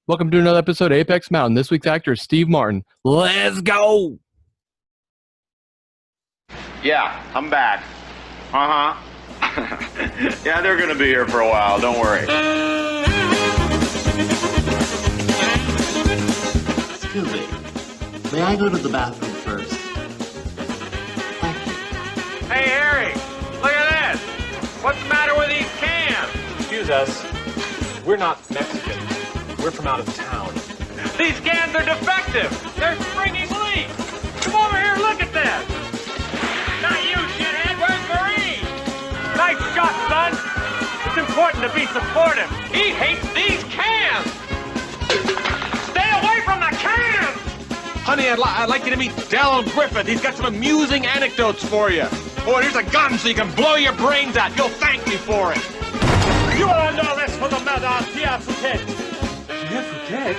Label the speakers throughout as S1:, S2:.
S1: Welcome to another episode of Apex Mountain. This week's actor is Steve Martin. Let's go!
S2: Yeah, I'm back. Uh-huh. Yeah, they're gonna be here for a while, don't worry.
S3: Excuse me. May I go to the bathroom first? Thank you.
S4: Hey, Harry, look at this. What's the matter with these cans?
S5: Excuse us. We're not Mexican. We're from out of town.
S4: These cans are defective. They're springing leaks. Come over here, look at this. Not you, shithead. Where's Marie? Nice shot, son. It's important to be supportive. He hates these cans. Stay away from the cans.
S6: Honey, I'd like you to meet Dell Griffith. He's got some amusing anecdotes for you. Oh, and here's a gun so you can blow your brains out. You'll thank me for it.
S4: You are under arrest for the murder of Pierre Fouquet.
S6: Pierre Fouquet?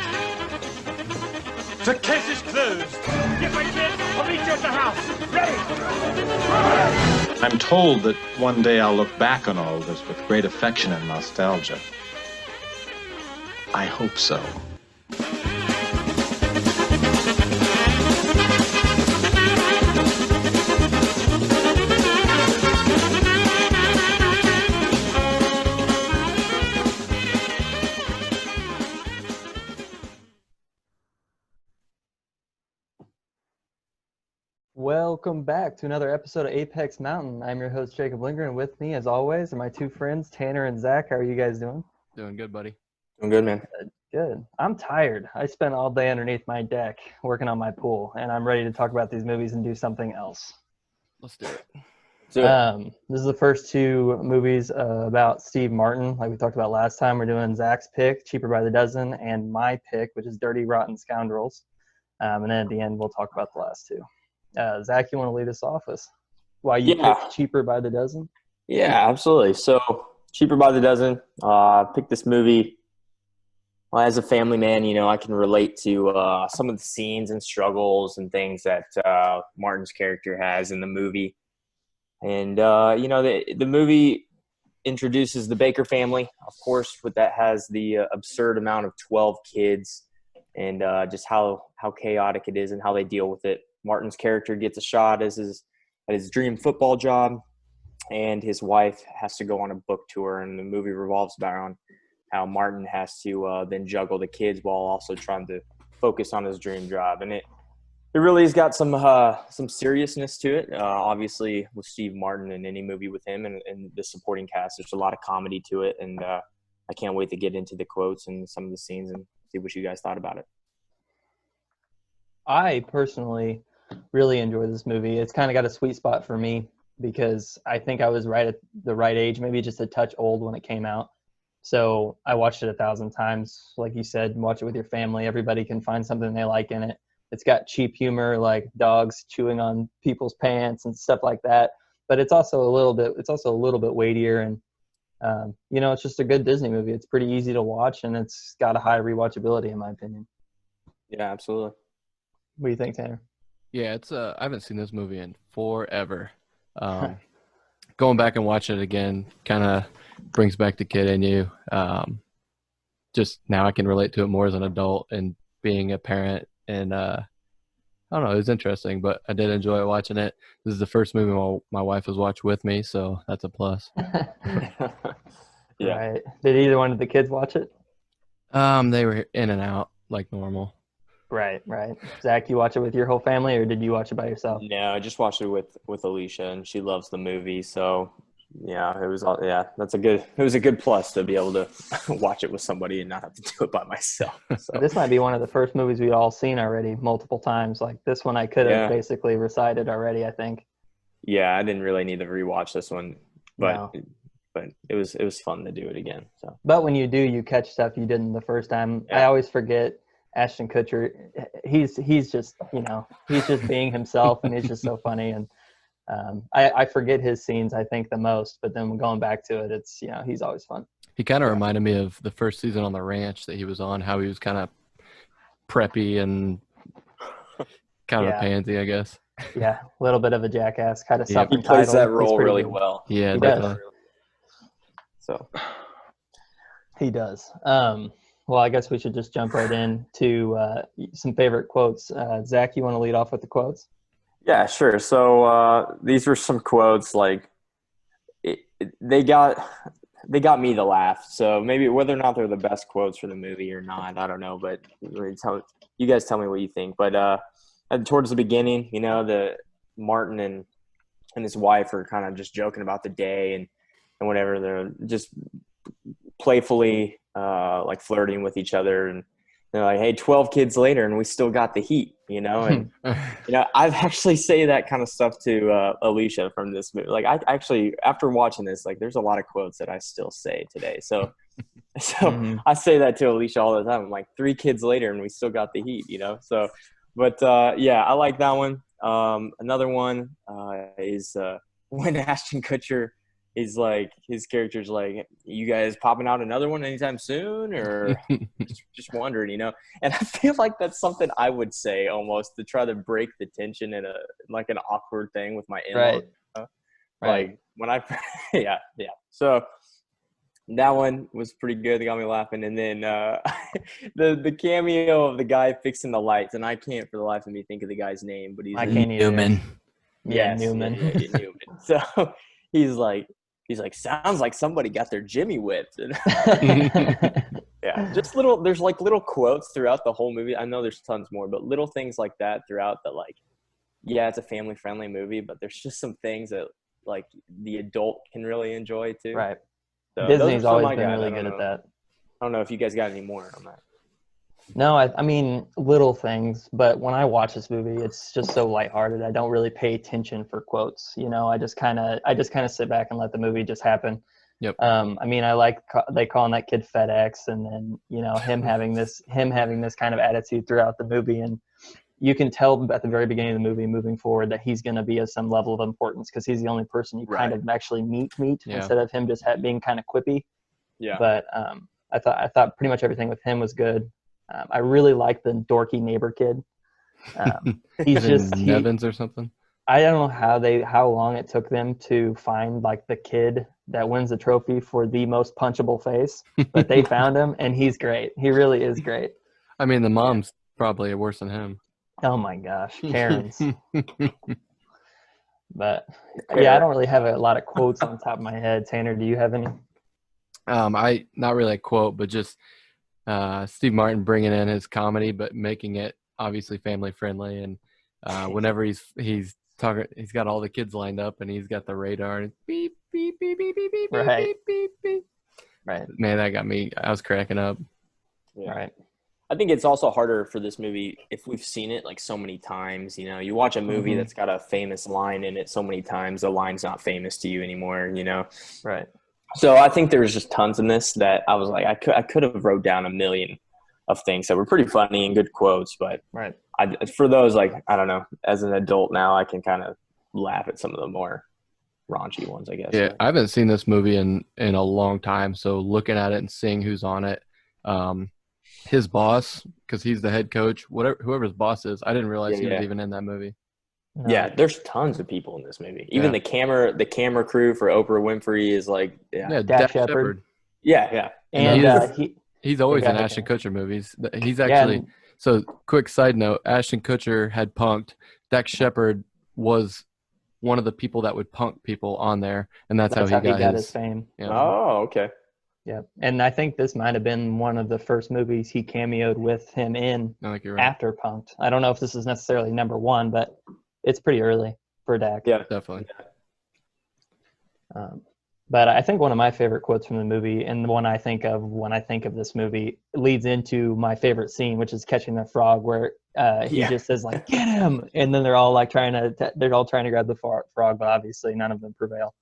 S4: The case is closed. Get my kid. I'll meet you at the house. Ready?
S7: I'm told that one day I'll look back on all this with great affection and nostalgia. I hope so.
S8: Welcome back to another episode of Apex Mountain. I'm your host, Jacob Linger, and with me, as always, are my two friends, Tanner and Zack. How are you guys doing?
S1: Doing good, buddy.
S9: I'm good, man.
S8: Good. I'm tired. I spent all day underneath my deck working on my pool, and I'm ready to talk about these movies and do something else.
S1: Let's do it.
S8: This is the first two movies about Steve Martin, like we talked about last time. We're doing Zach's pick, Cheaper by the Dozen, and my pick, which is Dirty Rotten Scoundrels. And then at the end, we'll talk about the last two. Zach, you want to lead us off with why you picked Cheaper by the Dozen?
S9: Yeah, absolutely. So, Cheaper by the Dozen. Picked this movie. Well, as a family man, I can relate to some of the scenes and struggles and things that Martin's character has in the movie. And, the movie introduces the Baker family. Of course, but that has the absurd amount of 12 kids and just how chaotic it is and how they deal with it. Martin's character gets a shot at his dream football job, and his wife has to go on a book tour, and the movie revolves around how Martin has to then juggle the kids while also trying to focus on his dream job. And it really has got some seriousness to it. Obviously, with Steve Martin in any movie with him and the supporting cast, there's a lot of comedy to it, and I can't wait to get into the quotes and some of the scenes and see what you guys thought about it.
S8: I personally really enjoy this movie. It's kind of got a sweet spot for me because I think I was right at the right age, maybe just a touch old when it came out. So I watched it 1,000 times. Like you said, watch it with your family. Everybody can find something they like in it. It's got cheap humor, like dogs chewing on people's pants and stuff like that. But it's also a little bit weightier, and it's just a good Disney movie. It's pretty easy to watch, and it's got a high rewatchability, in my opinion.
S9: Yeah, absolutely.
S8: What do you think, Tanner?
S1: Yeah, it's I haven't seen this movie in forever. Going back and watching it again kind of brings back the kid in you. Just now I can relate to it more as an adult and being a parent. And I don't know, it was interesting, but I did enjoy watching it. This is the first movie my wife has watched with me, so that's a plus.
S9: Yeah.
S8: Right. Did either one of the kids watch it?
S1: They were in and out like normal.
S8: Right. Zach, you watch it with your whole family, or did you watch it by yourself?
S9: No, I just watched it with Alicia, and she loves the movie. So, yeah, it was a good plus to be able to watch it with somebody and not have to do it by myself. So.
S8: This might be one of the first movies we've all seen already multiple times. Like this one, I could have basically recited already, I think.
S9: Yeah, I didn't really need to rewatch this one, but
S8: No.
S9: but it was fun to do it again. So,
S8: but when you do, you catch stuff you didn't the first time.
S9: Yeah.
S8: I always forget Ashton Kutcher. He's just he's just being himself, and he's just so funny. And I forget his scenes, I think, the most. But then going back to it, it's he's always fun.
S1: He kind of reminded me of the first season on the ranch that he was on, how he was kind of preppy and kind of a pansy, I guess.
S8: Yeah, a little bit of a jackass, kind of
S9: He plays that role really well.
S1: Yeah,
S8: he
S1: definitely.
S9: So
S8: he does. Well, I guess we should just jump right in to some favorite quotes. Zach, you want to lead off with the quotes?
S9: Yeah, sure. So these were some quotes like they got me to laugh. So maybe whether or not they're the best quotes for the movie or not, I don't know. But you guys tell me what you think. But towards the beginning, the Martin and his wife are kind of just joking about the day and whatever. They're just playfully like flirting with each other, and they're like, hey, 12 kids later and we still got the heat, and I've actually say that kind of stuff to Alicia from this movie. Like I actually, after watching this, like there's a lot of quotes that I still say today. So I say that to Alicia all the time. I'm like, 3 kids later and we still got the heat, so, but yeah, I like that one. Another one is when Ashton Kutcher is like, his character's like, you guys popping out another one anytime soon, or just wondering, and I feel like that's something I would say almost to try to break the tension in like an awkward thing with my in-laws.
S8: Right.
S9: Like when I, yeah. So that one was pretty good. They got me laughing. And then the cameo of the guy fixing the lights, and I can't for the life of me think of the guy's name, but he's
S1: Newman.
S9: Yes,
S8: Newman.
S9: Yeah, Newman. So he's like, sounds like somebody got their Jimmy whipped. Yeah, just there's like little quotes throughout the whole movie. I know there's tons more, but little things like that throughout that, like, yeah, it's a family friendly movie, but there's just some things that like the adult can really enjoy too.
S8: Right.
S9: So
S8: Disney's always been really good at that.
S9: I don't know if you guys got any more on that.
S8: No, I mean little things, but when I watch this movie, it's just so lighthearted. I don't really pay attention for quotes. I just kind of sit back and let the movie just happen.
S1: Yep.
S8: I mean, I like they calling that kid FedEx, and then him having this kind of attitude throughout the movie, and you can tell at the very beginning of the movie, moving forward, that he's going to be of some level of importance because he's the only person you kind of actually meet instead of him just being kind of quippy.
S9: Yeah.
S8: But I thought pretty much everything with him was good. I really like the dorky neighbor kid. He's just
S1: Nevins or something.
S8: I don't know how long it took them to find like the kid that wins the trophy for the most punchable face, but they found him, and he's great. He really is great.
S1: I mean, the mom's probably worse than him.
S8: Oh my gosh, Karen's. But yeah, I don't really have a lot of quotes on top of my head. Tanner, do you have any?
S1: I not really a quote, but just Steve Martin bringing in his comedy, but making it obviously family friendly. And whenever he's talking, he's got all the kids lined up, and he's got the radar and beep beep beep beep beep beep
S8: Right.
S1: beep beep beep.
S8: Right.
S1: Man, that got me. I was cracking up.
S9: Yeah.
S8: Right.
S9: I think it's also harder for this movie if we've seen it like so many times. You watch a movie that's got a famous line in it so many times, the line's not famous to you anymore.
S8: Right.
S9: So I think there was just tons in this that I was like, I could have wrote down a million of things that were pretty funny and good quotes, but
S8: right.
S9: For those, like, I don't know, as an adult now, I can kind of laugh at some of the more raunchy ones, I guess.
S1: Yeah, I haven't seen this movie in a long time, so looking at it and seeing who's on it, his boss, because he's the head coach, whoever his boss is, I didn't realize he was even in that movie.
S8: No.
S9: Yeah, there's tons of people in this movie. Even the camera crew for Oprah Winfrey is like,
S8: Dak Shepard.
S9: Yeah.
S8: And
S1: he's always in Ashton Kutcher movies. He's actually so. Quick side note: Ashton Kutcher had punked. Dak Shepard was one of the people that would punk people on there, and that's how he got
S8: his fame.
S1: Yeah.
S9: Oh, okay.
S8: Yeah, and I think this might have been one of the first movies he cameoed with him in after Punked. I don't know if this is necessarily number one, but it's pretty early for Dak.
S1: Yeah, definitely.
S8: But I think one of my favorite quotes from the movie, and the one I think of when I think of this movie, leads into my favorite scene, which is catching the frog, where he just says like, "Get him!" and then they're all like trying to grab the frog, but obviously none of them prevail.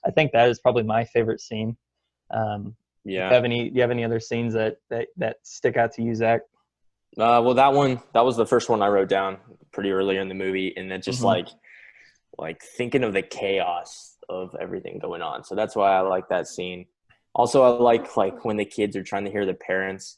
S8: I think that is probably my favorite scene. Do you have any other scenes that stick out to you, Zach?
S9: Well, that was the first one I wrote down pretty early in the movie, and then just like thinking of the chaos of everything going on. So that's why I like that scene. Also, I like when the kids are trying to hear the parents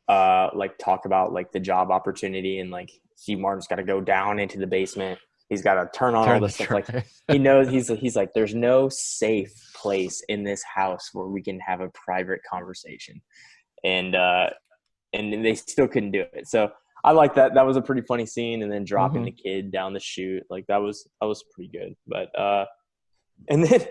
S9: like talk about like the job opportunity, and like Steve Martin's got to go down into the basement. He's got to turn on all this stuff. Like he knows he's like, there's no safe place in this house where we can have a private conversation. And and they still couldn't do it. So I like that. That was a pretty funny scene. And then dropping
S8: Mhm.
S9: the kid down the chute, like that was pretty good. But and then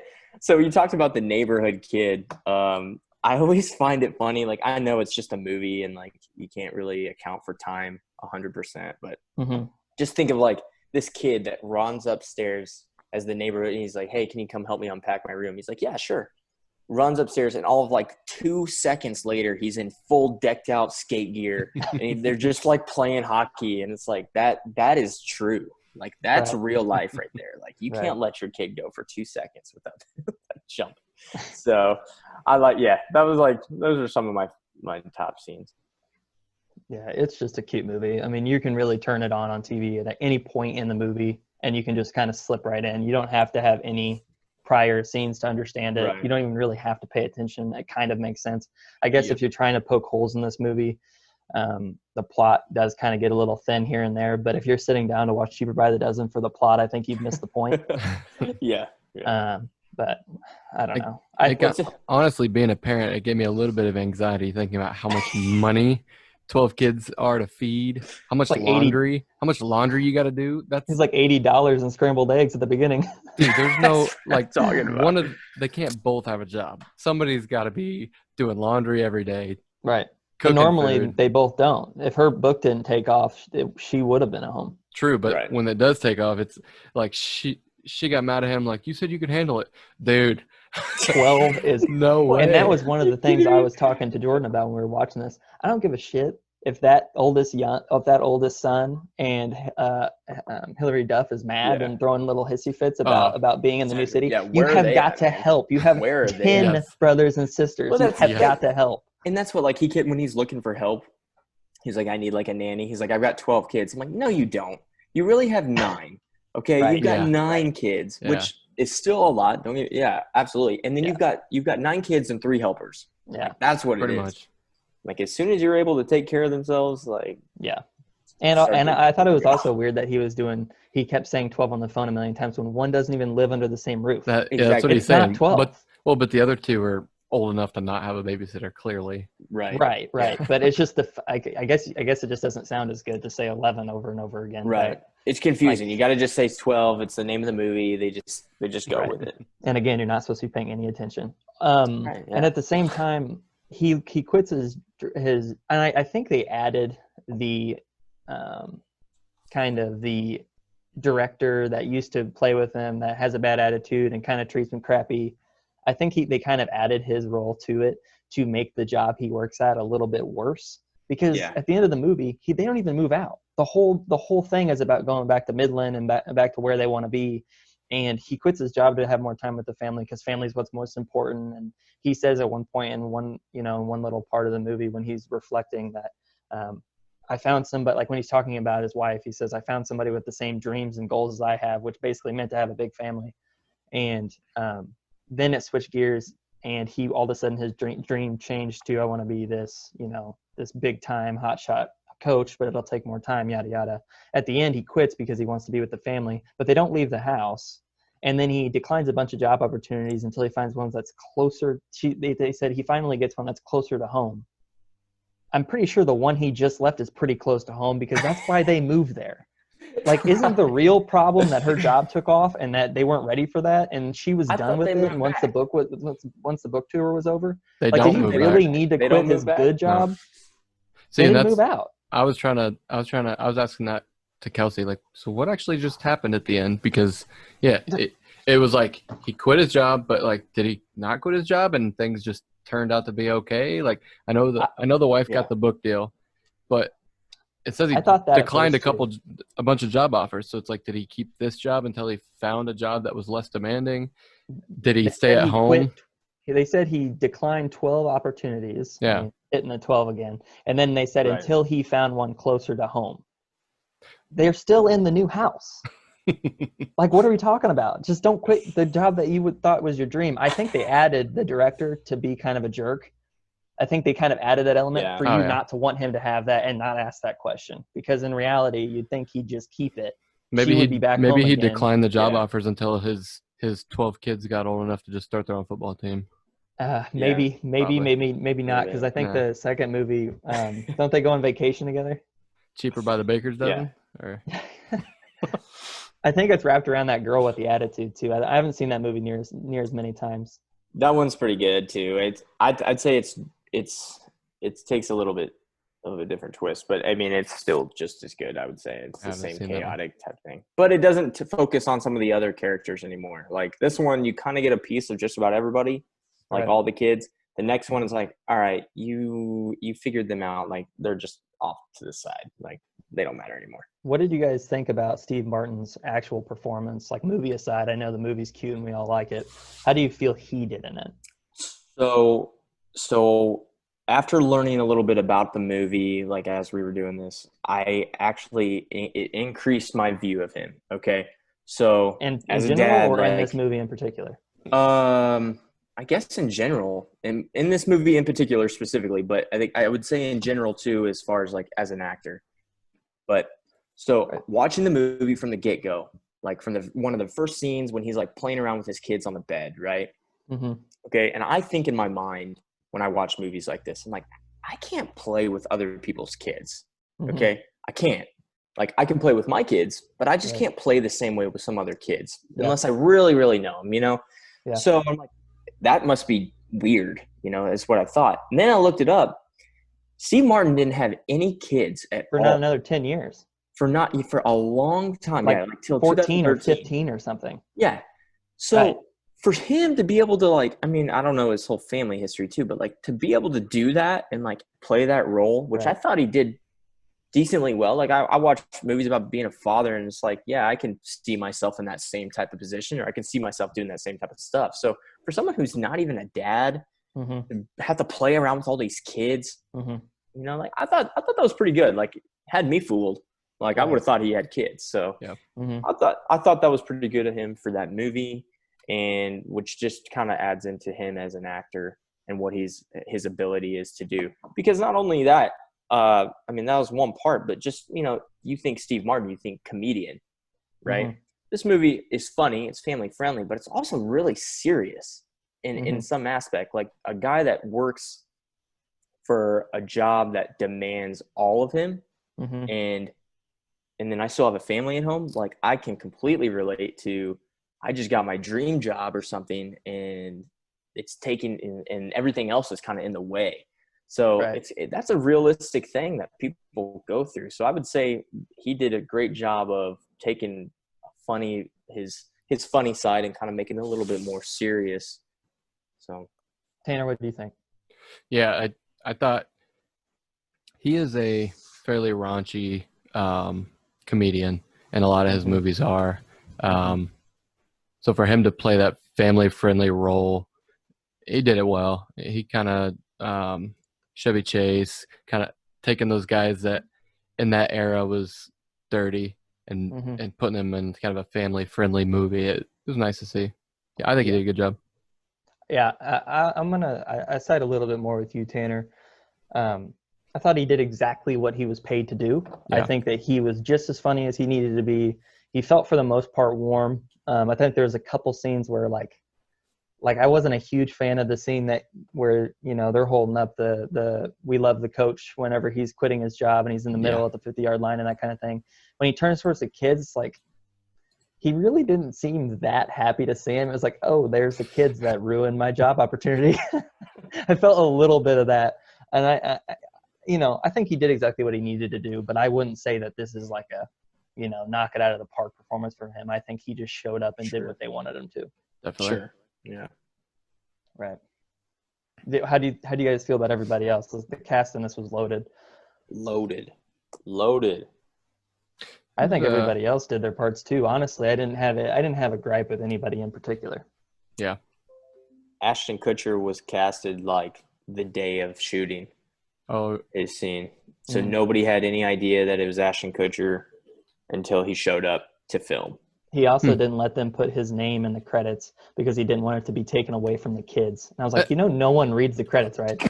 S9: so you talked about the neighborhood kid. I always find it funny. Like, I know it's just a movie and like you can't really account for time 100%, but
S8: Mhm.
S9: just think of like this kid that runs upstairs as the neighbor, and he's like, "Hey, can you come help me unpack my room?" He's like, "Yeah, sure." Runs upstairs, and all of like 2 seconds later, he's in full decked out skate gear, and they're just like playing hockey, and it's like that is true. Like, that's
S8: Right.
S9: real life right there. Like, you
S8: Right.
S9: can't let your kid go for 2 seconds without jumping. So I like, that was like, those are some of my top scenes.
S8: Yeah, it's just a cute movie. I mean, you can really turn it on TV at any point in the movie, and you can just kind of slip right in. You don't have to have any prior scenes to understand it.
S9: Right.
S8: You don't even really have to pay attention. It kind of makes sense. I guess
S9: Yep.
S8: if you're trying to poke holes in this movie, the plot does kind of get a little thin here and there. But if you're sitting down to watch Cheaper by the Dozen for the plot, I think you've missed the point.
S9: Yeah.
S8: But I don't know.
S1: Honestly, being a parent, it gave me a little bit of anxiety thinking about how much money 12 kids are to feed, how much
S8: like
S1: laundry you got to do.
S8: It's like $80 in scrambled eggs at the beginning.
S1: Dude, there's no like
S9: talking about.
S1: they can't both have a job. Somebody's got to be doing laundry every day.
S8: Right.
S1: Cooking
S8: Normally
S1: food.
S8: they both don't. If her book didn't take off, she would have been at home.
S1: True, but
S9: Right.
S1: when it does take off, it's like she got mad at him like, you said you could handle it. Dude,
S8: 12 is
S1: no way.
S8: And that was one of the things I was talking to Jordan about when we were watching this. I don't give a shit if that oldest son and Hillary Duff is mad and throwing little hissy fits about being in the new city.
S9: Yeah,
S8: you
S9: where are
S8: have
S9: they
S8: got
S9: at,
S8: to
S9: man?
S8: help. You have
S9: Where are they
S8: 10
S1: at?
S8: brothers and sisters.
S9: Well,
S8: You
S9: that's-
S8: have
S9: yeah.
S8: got to help.
S9: And that's what, like, when he's looking for help, he's like, I need like a nanny. He's like, I've got 12 kids. I'm like, no, you don't. You really have 9. Okay.
S8: Right.
S9: You've got
S1: Yeah.
S9: 9 kids,
S1: Yeah.
S9: which is still a lot. Yeah, absolutely. And then you've got 9 kids and 3 helpers.
S8: Yeah.
S9: Like, that's what
S1: Pretty
S9: it is.
S1: much.
S9: Like, as soon as you're able to take care of themselves, like,
S8: Yeah. And I thought it was also weird that he kept saying 12 on the phone a million times when one doesn't even live under the same roof.
S1: That's what
S9: Exactly.
S1: he's
S8: It's not
S1: saying.
S8: 12.
S1: But the other 2 are old enough to not have a babysitter, clearly.
S9: right.
S8: Right. But it's just I guess it just doesn't sound as good to say 11 over and over again.
S9: Right.
S8: But,
S9: It's confusing. You got to just say 12. It's the name of the movie. They just go with it.
S8: and again, you're not supposed to be paying any attention.
S9: Right, yeah.
S8: And at the same time, he quits his and I think they added the kind of the director that used to play with him that has a bad attitude and kind of treats him crappy. I think they kind of added his role to it to make the job he works at a little bit worse, because at the end of the movie, they don't even move out. The whole thing is about going back to Midland and back to where they want to be. And he quits his job to have more time with the family because family is what's most important. And he says at one point in one little part of the movie when he's reflecting that I found somebody, like when he's talking about his wife, he says, I found somebody with the same dreams and goals as I have, which basically meant to have a big family. And then it switched gears, and he all of a sudden his dream changed to, I want to be this, this big time hotshot coach, but it'll take more time, yada yada. At the end, he quits because he wants to be with the family, but they don't leave the house. And then he declines a bunch of job opportunities until he finds one that's closer. They said he finally gets one that's closer to home. I'm pretty sure the one he just left is pretty close to home because that's why they moved there. Like, isn't the real problem that her job took off and that they weren't ready for that, and she was done with it? And once the book tour was over,
S1: They
S8: like,
S1: don't
S8: did he
S1: move
S8: really
S1: back.
S8: need to
S9: They
S8: quit
S9: don't
S8: his
S9: move back.
S8: good job?
S1: No. See,
S8: They
S1: and
S8: didn't
S1: that's
S8: move out.
S1: I was asking that to Kelsey, like, so what actually just happened at the end? Because it was like he quit his job, but like, did he not quit his job and things just turned out to be okay? Like, I know the wife got the book deal, but it says he
S8: I thought that
S1: declined
S8: at first,
S1: a bunch of job offers. So it's like, did he keep this job until he found a job that was less demanding? Did he stay at home?
S8: They said he declined 12 opportunities.
S1: Yeah.
S8: I mean, hitting the 12 again. And then they said until he found one closer to home. They're still in the new house. Like, what are we talking about? Just don't quit the job that you thought was your dream. I think they added the director to be kind of a jerk. I think they kind of added that element for you not to want him to have that and not ask that question. Because in reality, you'd think he'd just keep it.
S1: Maybe
S8: he'd be back home
S1: he
S8: again.
S1: declined the job offers until his 12 kids got old enough to just start their own football team.
S8: Maybe not, because I think the second movie, don't they go on vacation together?
S1: Cheaper by the baker's dozen? Or
S8: I think it's wrapped around that girl with the attitude too. I haven't seen that movie near as many times.
S9: That one's pretty good too. I'd say it takes a little bit of a different twist, but I mean it's still just as good. I would say it's the same chaotic type thing, but it doesn't focus on some of the other characters anymore. Like this one, you kind of get a piece of just about everybody, like all the kids. The next one is like, all right, you figured them out. Like they're just off to the side. Like they don't matter anymore. What
S8: did you guys think about Steve Martin's actual performance? Like movie aside, I know the movie's cute and we all like it. How do you feel he did in it?
S9: So after learning a little bit about the movie, like as we were doing this, it increased my view of him. Okay. So
S8: and as a dad, or in this movie in particular?
S9: I guess in general, in this movie in particular specifically, but I think I would say in general too, as far as like as an actor. But watching the movie from the get-go, like from one of the first scenes when he's like playing around with his kids on the bed, right?
S8: Mm-hmm.
S9: Okay, and I think in my mind when I watch movies like this, I'm like, I can't play with other people's kids.
S8: Mm-hmm.
S9: Okay, I can't. Like I can play with my kids, but I just can't play the same way with some other kids unless I really, really know them, you know?
S8: Yeah.
S9: So I'm like, that must be weird, you know, is what I thought. And then I looked it up. Steve Martin didn't have any kids
S8: for
S9: all.
S8: Not another 10 years.
S9: For a long time.
S8: Like till 14 or 15 or something.
S9: Yeah. So for him to be able to like, I mean, I don't know his whole family history too, but like to be able to do that and like play that role, which I thought he did decently well. Like I watched movies about being a father and it's like, yeah, I can see myself in that same type of position, or I can see myself doing that same type of stuff. So for someone who's not even a dad,
S8: mm-hmm.
S9: have to play around with all these kids,
S8: mm-hmm.
S9: you know, like I thought that was pretty good. Like had me fooled. Like I would have thought he had kids. So
S8: mm-hmm.
S9: I thought that was pretty good of him for that movie, and which just kind of adds into him as an actor and what his ability is to do. Because not only that, I mean, that was one part, but just, you know, you think Steve Martin, you think comedian, right?
S8: Mm-hmm.
S9: This movie is funny, it's family friendly, but it's also really serious in some aspect. Like a guy that works for a job that demands all of him,
S8: mm-hmm.
S9: and then I still have a family at home. Like I can completely relate to, I just got my dream job or something, and it's taking, and everything else is kind of in the way. So that's a realistic thing that people go through. So I would say he did a great job of taking his funny side and kind of making it a little bit more serious. So,
S8: Tanner, what do you think?
S1: Yeah, I thought he is a fairly raunchy comedian, and a lot of his movies are. So for him to play that family-friendly role, he did it well. He kind of Chevy Chase, kind of taking those guys that in that era was dirty and putting them in kind of a family-friendly movie. It was nice to see. Yeah, I think he did a good job.
S8: Yeah, I side a little bit more with you, Tanner. I thought he did exactly what he was paid to do. Yeah. I think that he was just as funny as he needed to be. He felt for the most part warm. I think there was a couple scenes where like I wasn't a huge fan of the scene where, you know, they're holding up the we love the coach whenever he's quitting his job and he's in the middle at the 50-yard line and that kind of thing. When he turns towards the kids, like he really didn't seem that happy to see him. It was like, oh, there's the kids that ruined my job opportunity. I felt a little bit of that. And I you know, I think he did exactly what he needed to do, but I wouldn't say that this is like a, you know, knock it out of the park performance for him. I think he just showed up and did what they wanted him to.
S1: Definitely.
S9: Sure. Yeah.
S8: Right. How do you guys feel about everybody else? The cast in this was loaded.
S9: Loaded.
S8: I think everybody else did their parts too. Honestly, I didn't have a gripe with anybody in particular.
S1: Yeah.
S9: Ashton Kutcher was casted like the day of shooting. His scene. So nobody had any idea that it was Ashton Kutcher until he showed up to film.
S8: He also didn't let them put his name in the credits because he didn't want it to be taken away from the kids. And I was like, you know, no one reads the credits, right?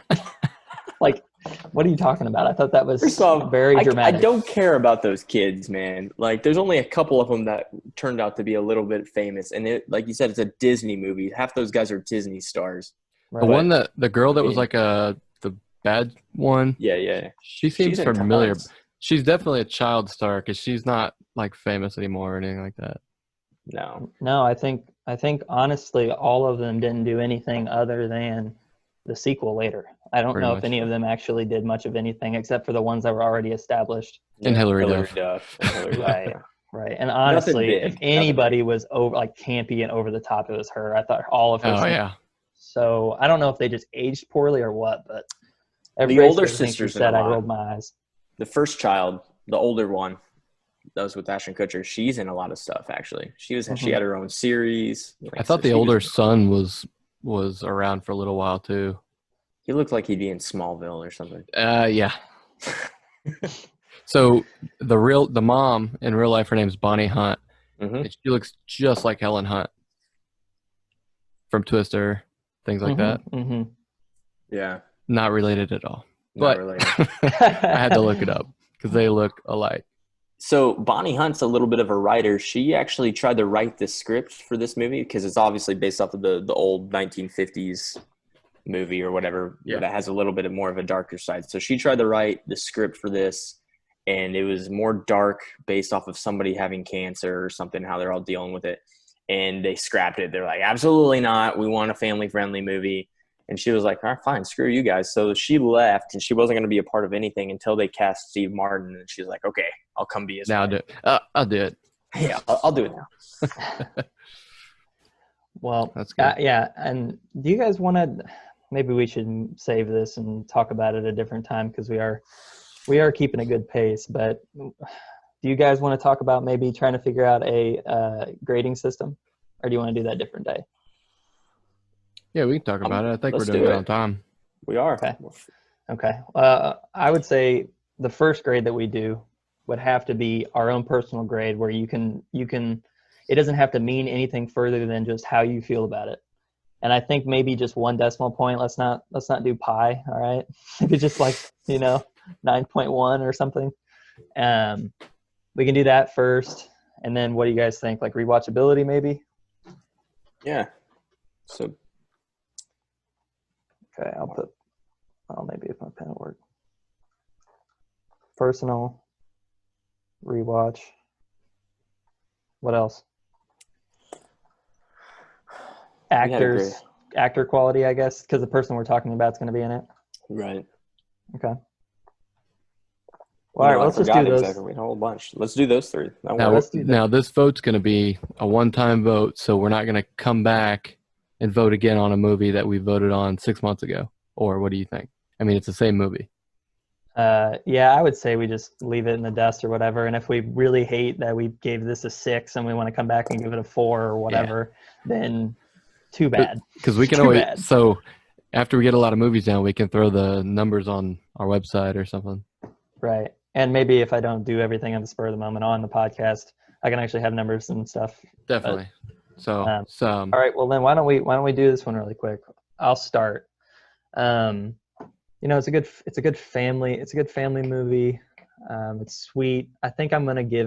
S8: Like, what are you talking about? I thought that was very dramatic.
S9: I don't care about those kids, man. Like, there's only a couple of them that turned out to be a little bit famous. And like you said, it's a Disney movie. Half those guys are Disney stars.
S1: The one that the girl that was like the bad one.
S9: Yeah.
S1: She seems
S9: She's in
S1: familiar.
S9: tons.
S1: She's definitely a child star because she's not like famous anymore or anything like that.
S8: No, I think honestly all of them didn't do anything other than the sequel later. I don't know if any of them actually did much of anything except for the ones that were already established.
S1: And Hillary
S9: Duff. And Hillary Duff.
S8: Right. And honestly,
S9: big,
S8: if anybody was over like campy and over the top, it was her. I thought all of her.
S1: Oh yeah.
S8: So I don't know if they just aged poorly or what, but
S9: the older sisters
S8: said I rolled my eyes.
S9: The first child, the older one, that was with Ashton Kutcher. She's in a lot of stuff actually. She had her own series.
S1: I thought the older son was around for a little while too.
S9: He looked like he'd be in Smallville or something.
S1: Yeah. So the mom in real life, her name's Bonnie Hunt. And she looks just like Helen Hunt from Twister, things like that.
S9: Yeah.
S1: Not related at all.
S9: Not
S1: but
S9: related.
S1: I had to look it up because they look alike.
S9: So Bonnie Hunt's a little bit of a writer. She actually tried to write the script for this movie because it's obviously based off of the old 1950s movie or whatever that has a little bit more of a darker side. So she tried to write the script for this, and it was more dark based off of somebody having cancer or something, how they're all dealing with it. And they scrapped it. They're like, absolutely not. We want a family-friendly movie. And she was like, all right, fine, screw you guys. So she left, and she wasn't going to be a part of anything until they cast Steve Martin. And she's like, okay, I'll come be his
S1: now. I'll do it.
S9: Yeah, I'll do it now.
S8: Well,
S1: that's good.
S8: Yeah. And do you guys want to? Maybe we should save this and talk about it at a different time because we are keeping a good pace. But do you guys want to talk about maybe trying to figure out a grading system, or do you want to do that different day?
S1: Yeah, we can talk about it. I think we're
S9: let's
S1: doing
S9: do
S1: it
S9: it
S1: on time.
S9: We are.
S8: Okay. I would say the first grade that we do would have to be our own personal grade where you can it doesn't have to mean anything further than just how you feel about it. And I think maybe just 1 decimal point. Let's not do pi, all right? Maybe just like, 9.1 or something. We can do that first. And then what do you guys think? Like rewatchability maybe?
S9: Yeah. So
S8: okay, maybe if my pen will work. Personal, rewatch. What else? Actor quality, I guess, because the person we're talking about is going to be in it.
S9: Right.
S8: Okay. Well, all right, let's just do those.
S9: Exactly. A whole bunch. Let's do those three.
S1: Now, this vote's going to be a one-time vote, so we're not going to come back and vote again on a movie that we voted on 6 months ago. Or what do you think? I mean, it's the same movie.
S8: Yeah, I would say we just leave it in the dust or whatever. And if we really hate that we gave this a 6 and we want to come back and give it a 4 or whatever, then too bad.
S1: Because we can always. So after we get a lot of movies down, we can throw the numbers on our website or something.
S8: Right. And maybe if I don't do everything on the spur of the moment on the podcast, I can actually have numbers and stuff.
S1: Definitely. All
S8: right. Well, then why don't we do this one really quick? I'll start. It's a good family movie. It's sweet. I think I'm gonna be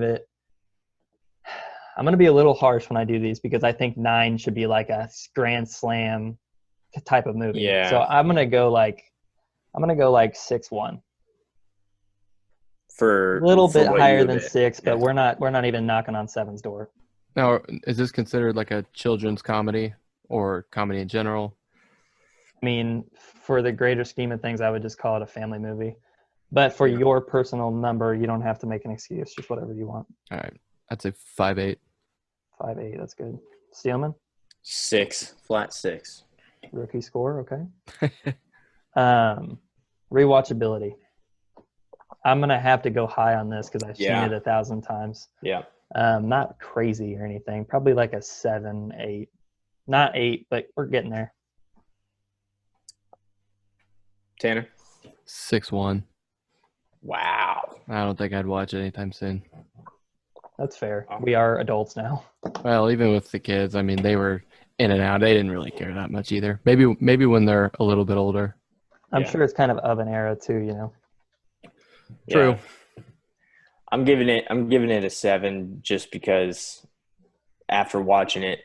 S8: a little harsh when I do these because I think 9 should be like a grand slam type of movie.
S9: Yeah.
S8: So I'm gonna go like 6-1.
S9: For
S8: a little bit higher than 6, but
S9: yeah.
S8: we're not even knocking on 7's door.
S1: Now, is this considered like a children's comedy or comedy in general?
S8: I mean, for the greater scheme of things, I would just call it a family movie. But for your personal number, you don't have to make an excuse. Just whatever you want.
S1: All right. I'd say 5.8.
S8: 5.8, that's good. Steelman?
S9: 6, flat 6.
S8: Rookie score, okay. Rewatchability. I'm going to have to go high on this because I've seen it 1,000 times.
S9: Yeah.
S8: Not crazy or anything. Probably like a 7, 8. Not 8, but we're getting there.
S9: Tanner?
S1: 6-1.
S9: Wow.
S1: I don't think I'd watch it anytime soon.
S8: That's fair. We are adults now.
S1: Well, even with the kids, I mean, they were in and out. They didn't really care that much either. Maybe when they're a little bit older.
S8: I'm sure it's kind of an era too,
S1: True.
S9: Yeah. I'm giving it a 7 just because after watching it,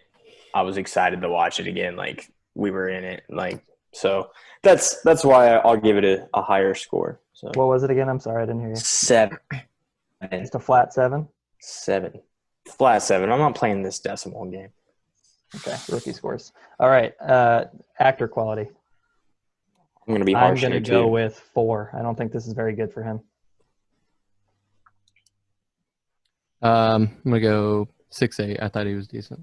S9: I was excited to watch it again. Like we were in it. Like So that's why I'll give it a higher score. So
S8: What was it again? I'm sorry, I didn't hear you.
S9: 7.
S8: Just a flat 7?
S9: 7. Flat 7. I'm not playing this decimal game.
S8: Okay, rookie scores. All right, actor quality.
S9: I'm going to be
S8: I'm
S9: harsh
S8: going to
S9: here,
S8: go
S9: too.
S8: with 4. I don't think this is very good for him.
S1: I'm gonna go 6.8. I thought he was decent.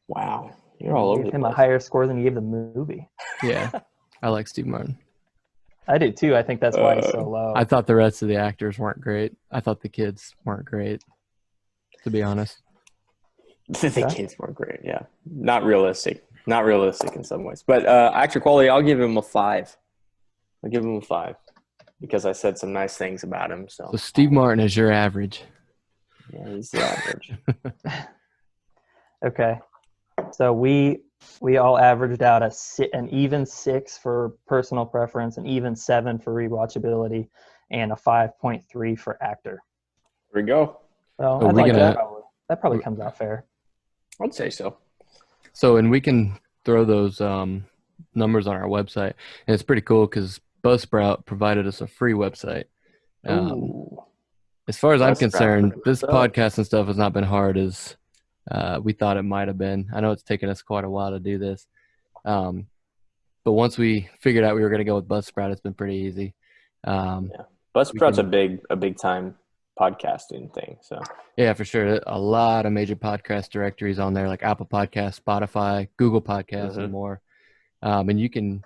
S9: Wow. You're all over
S8: Gave
S9: the
S8: him a
S9: place.
S8: higher score than you gave the movie.
S1: Yeah, I like Steve Martin.
S8: I do too. I think that's why he's so low.
S1: I thought the rest of the actors weren't great. I thought the kids weren't great, to be honest.
S9: The kids weren't great, yeah. Not realistic. Not realistic in some ways. But actor quality, I'll give him a 5. I'll give him a 5 because I said some nice things about him. So
S1: Steve Martin is your average.
S9: yeah, he's the average.
S8: Okay, so we all averaged out an even 6 for personal preference, an even 7 for rewatchability, and a 5.3 for actor.
S9: Here we go.
S8: Well,
S1: Are
S8: I'd
S1: we
S8: like
S1: gonna-
S8: that probably comes out fair.
S9: I'd say so.
S1: So, and we can throw those numbers on our website, and it's pretty cool because Buzzsprout provided us a free website.
S8: Ooh.
S1: As far as I'm
S9: Buzzsprout
S1: concerned,
S9: hooked
S1: this
S9: us up.
S1: podcast and stuff has not been hard as we thought it might have been. I know it's taken us quite a while to do this, but once we figured out we were going to go with Buzzsprout, it's been pretty easy.
S9: Buzzsprout's a big time podcasting thing. So
S1: Yeah, for sure. A lot of major podcast directories on there, like Apple Podcasts, Spotify, Google Podcasts, and more. And you can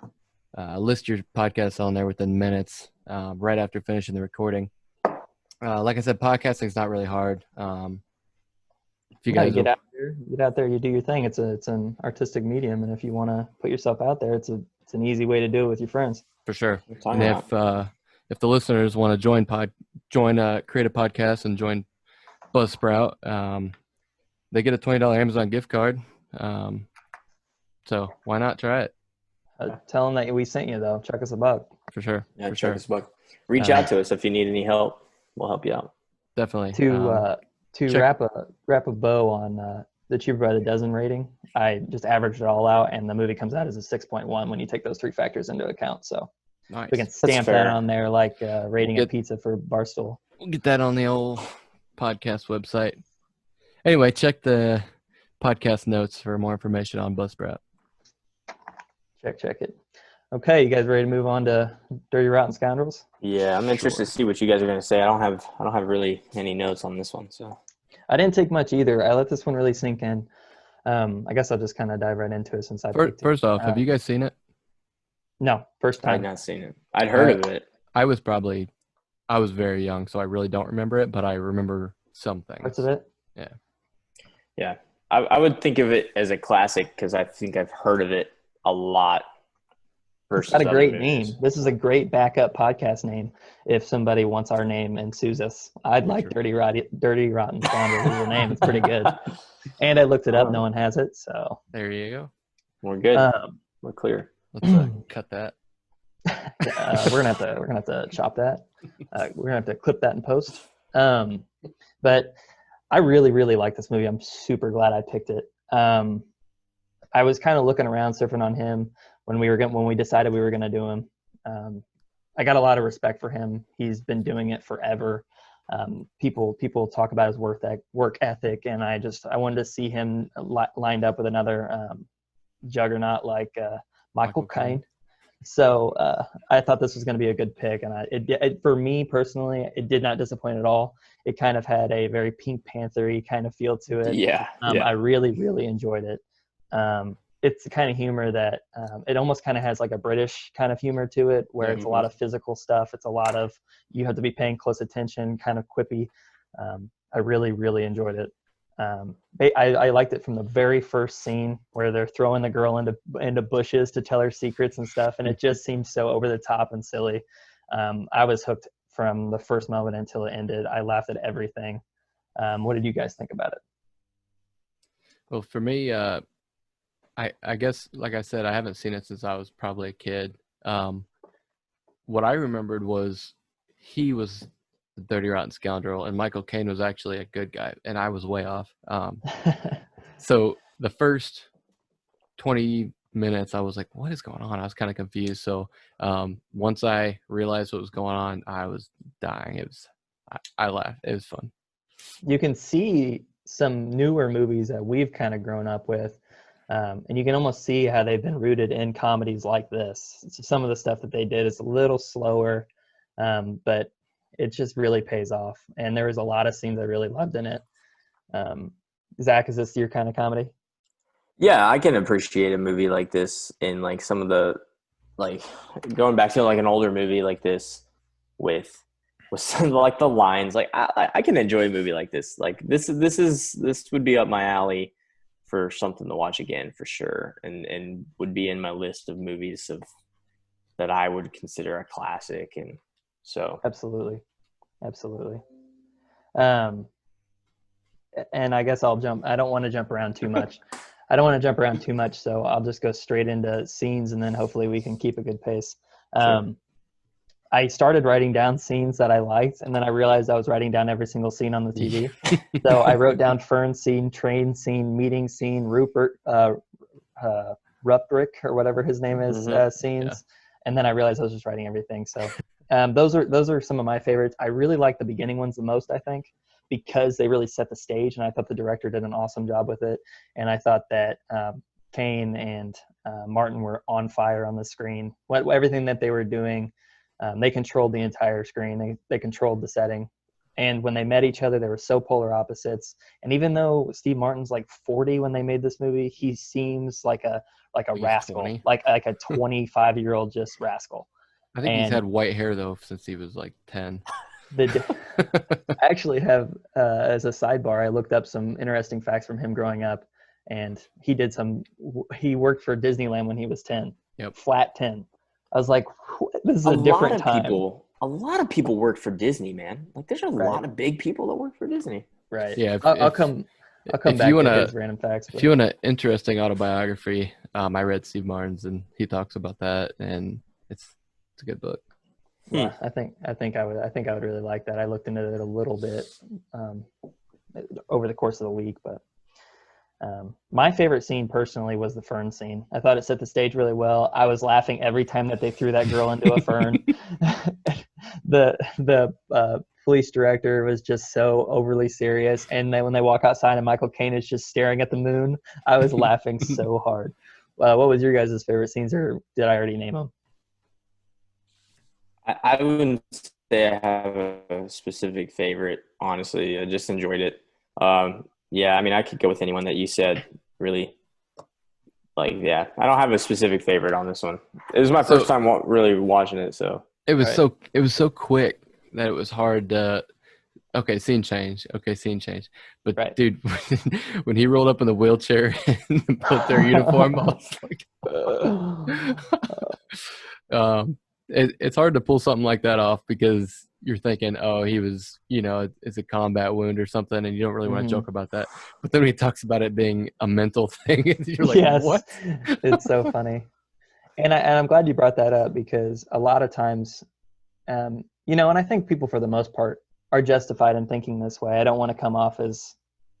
S1: list your podcasts on there within minutes right after finishing the recording. Like I said, podcasting is not really hard. If you guys
S8: get out there, you do your thing. It's an artistic medium, and if you want to put yourself out there, it's an easy way to do it with your friends.
S1: for sure. And if the listeners want to join create a podcast and join Buzzsprout, they get a $20 Amazon gift card. So why not try it?
S8: Tell them that we sent you, though. Check us a buck.
S1: For sure.
S9: yeah,
S1: For
S9: check
S1: sure.
S9: this book. Reach out to us if you need any help. We'll help you out.
S1: Definitely.
S8: To
S1: check-
S8: wrap a bow on the Cheaper by the Dozen rating, I just averaged it all out, and the movie comes out as a 6.1 when you take those 3 factors into account. So
S1: Nice.
S8: we can stamp
S9: fair.
S8: that on there like rating a
S1: Good.
S8: pizza for Barstool.
S1: We'll get that on the old podcast website. Anyway, check the podcast notes for more information on Buzzsprout.
S8: Check it. Okay, you guys ready to move on to Dirty Rotten Scoundrels?
S9: Yeah, I'm interested to see what you guys are going to say. I don't have really any notes on this one. So
S8: I didn't take much either. I let this one really sink in. I guess I'll just kind of dive right into it since I picked it.
S1: First off, have you guys seen it?
S8: No, first
S9: I'd
S8: time.
S9: not seen it. I'd heard of it.
S1: I was very young, so I really don't remember it, but I remember some things.
S8: Parts of it?
S9: Yeah, I would think of it as a classic because I think I've heard of it a lot.
S8: It's got a
S9: other
S8: great
S9: movies.
S8: name. This is a great backup podcast name if somebody wants our name and sues us. I'd like Dirty Rotten Scoundrels as a name. It's pretty good. And I looked it up. No one has it, so
S1: There you go.
S9: We're good.
S8: um,
S9: We're clear.
S1: Let's cut that.
S8: we're gonna have to chop that. We're gonna have to clip that in post. But I really, really like this movie. I'm super glad I picked it. I was kind of looking around, surfing on him when we decided we were gonna do him. I got a lot of respect for him. He's been doing it forever. People talk about his work ethic, and I wanted to see him lined up with another juggernaut like Michael Caine. So I thought this was going to be a good pick, and for me personally, it did not disappoint at all. It kind of had a very Pink Panther-y kind of feel to it.
S9: Yeah.
S8: I really, really enjoyed it. It's the kind of humor that it almost kind of has like a British kind of humor to it, where it's a lot of physical stuff. It's a lot of you have to be paying close attention, kind of quippy. I really, really enjoyed it. I liked it from the very first scene where they're throwing the girl into bushes to tell her secrets and stuff, and it just seems so over the top and silly. I was hooked from the first moment until it ended. I laughed at everything. What did you guys think about it?
S1: Well, for me, I guess, like I said, I haven't seen it since I was probably a kid. What I remembered was he was the Dirty Rotten Scoundrel, and Michael Caine was actually a good guy, and I was way off. So the first 20 minutes, I was like, what is going on? I was kind of confused. So once I realized what was going on, I was dying. I laughed. It was fun.
S8: You can see some newer movies that we've kind of grown up with, and you can almost see how they've been rooted in comedies like this. So some of the stuff that they did is a little slower, but it just really pays off. And there was a lot of scenes I really loved in it. Zach, is this your kind of comedy?
S9: Yeah, I can appreciate a movie like this in like some of the, like going back to like an older movie like this with some like the lines. Like I can enjoy a movie like this. Like this would be up my alley for something to watch again for sure, and would be in my list of movies that I would consider a classic. And so
S8: Absolutely. And I guess I'll jump. I don't want to jump around too much. So I'll just go straight into scenes, and then hopefully we can keep a good pace.
S9: Sure.
S8: I started writing down scenes that I liked, and then I realized I was writing down every single scene on the TV. So I wrote down Fern scene, train scene, meeting scene, Rupert, Ruprick, or whatever his name is, scenes. And then I realized I was just writing everything. So those are some of my favorites. I really like the beginning ones the most, I think, because they really set the stage, and I thought the director did an awesome job with it. And I thought that Caine and Martin were on fire on the screen. Everything that they were doing, they controlled the entire screen. They controlled the setting. And when they met each other, they were so polar opposites. And even though Steve Martin's like 40 when they made this movie, he seems like a rascal,
S1: 20.
S8: like a 25-year-old just rascal.
S1: I think he's had white hair though since he was like 10.
S8: I actually have, as a sidebar, I looked up some interesting facts from him growing up, and he worked for Disneyland when he was 10.
S1: Yep.
S8: Flat 10. I was like, this is a different time.
S9: A lot of people work for Disney, man. Like there's a lot of big people that work for Disney.
S8: Right.
S1: Yeah.
S8: I'll come back to his random facts.
S1: If you want an interesting autobiography, I read Steve Martin's, and he talks about that, and it's a good book.
S8: Yeah, I think I would really like that. I looked into it a little bit over the course of the week, but my favorite scene personally was the fern scene. I thought it set the stage really well. I was laughing every time that they threw that girl into a fern. The police director was just so overly serious, and then when they walk outside and Michael Caine is just staring at the moon, I was laughing so hard. What was your guys' favorite scenes, or did I already name them?
S9: I wouldn't say I have a specific favorite, honestly. I just enjoyed it. Yeah, I mean, I could go with anyone that you said, really. Like, yeah, I don't have a specific favorite on this one. It was my first time really watching it, so.
S1: It was so quick that it was hard to scene change. But dude, when he rolled up in the wheelchair in the military uniform, I was like it's hard to pull something like that off, because you're thinking, oh, he was, it's a combat wound or something, and you don't really want to joke about that. But then when he talks about it being a mental thing, you're like,
S8: yes,
S1: what?
S8: It's so funny. And I'm glad you brought that up, because a lot of times, and I think people for the most part are justified in thinking this way. I don't want to come off as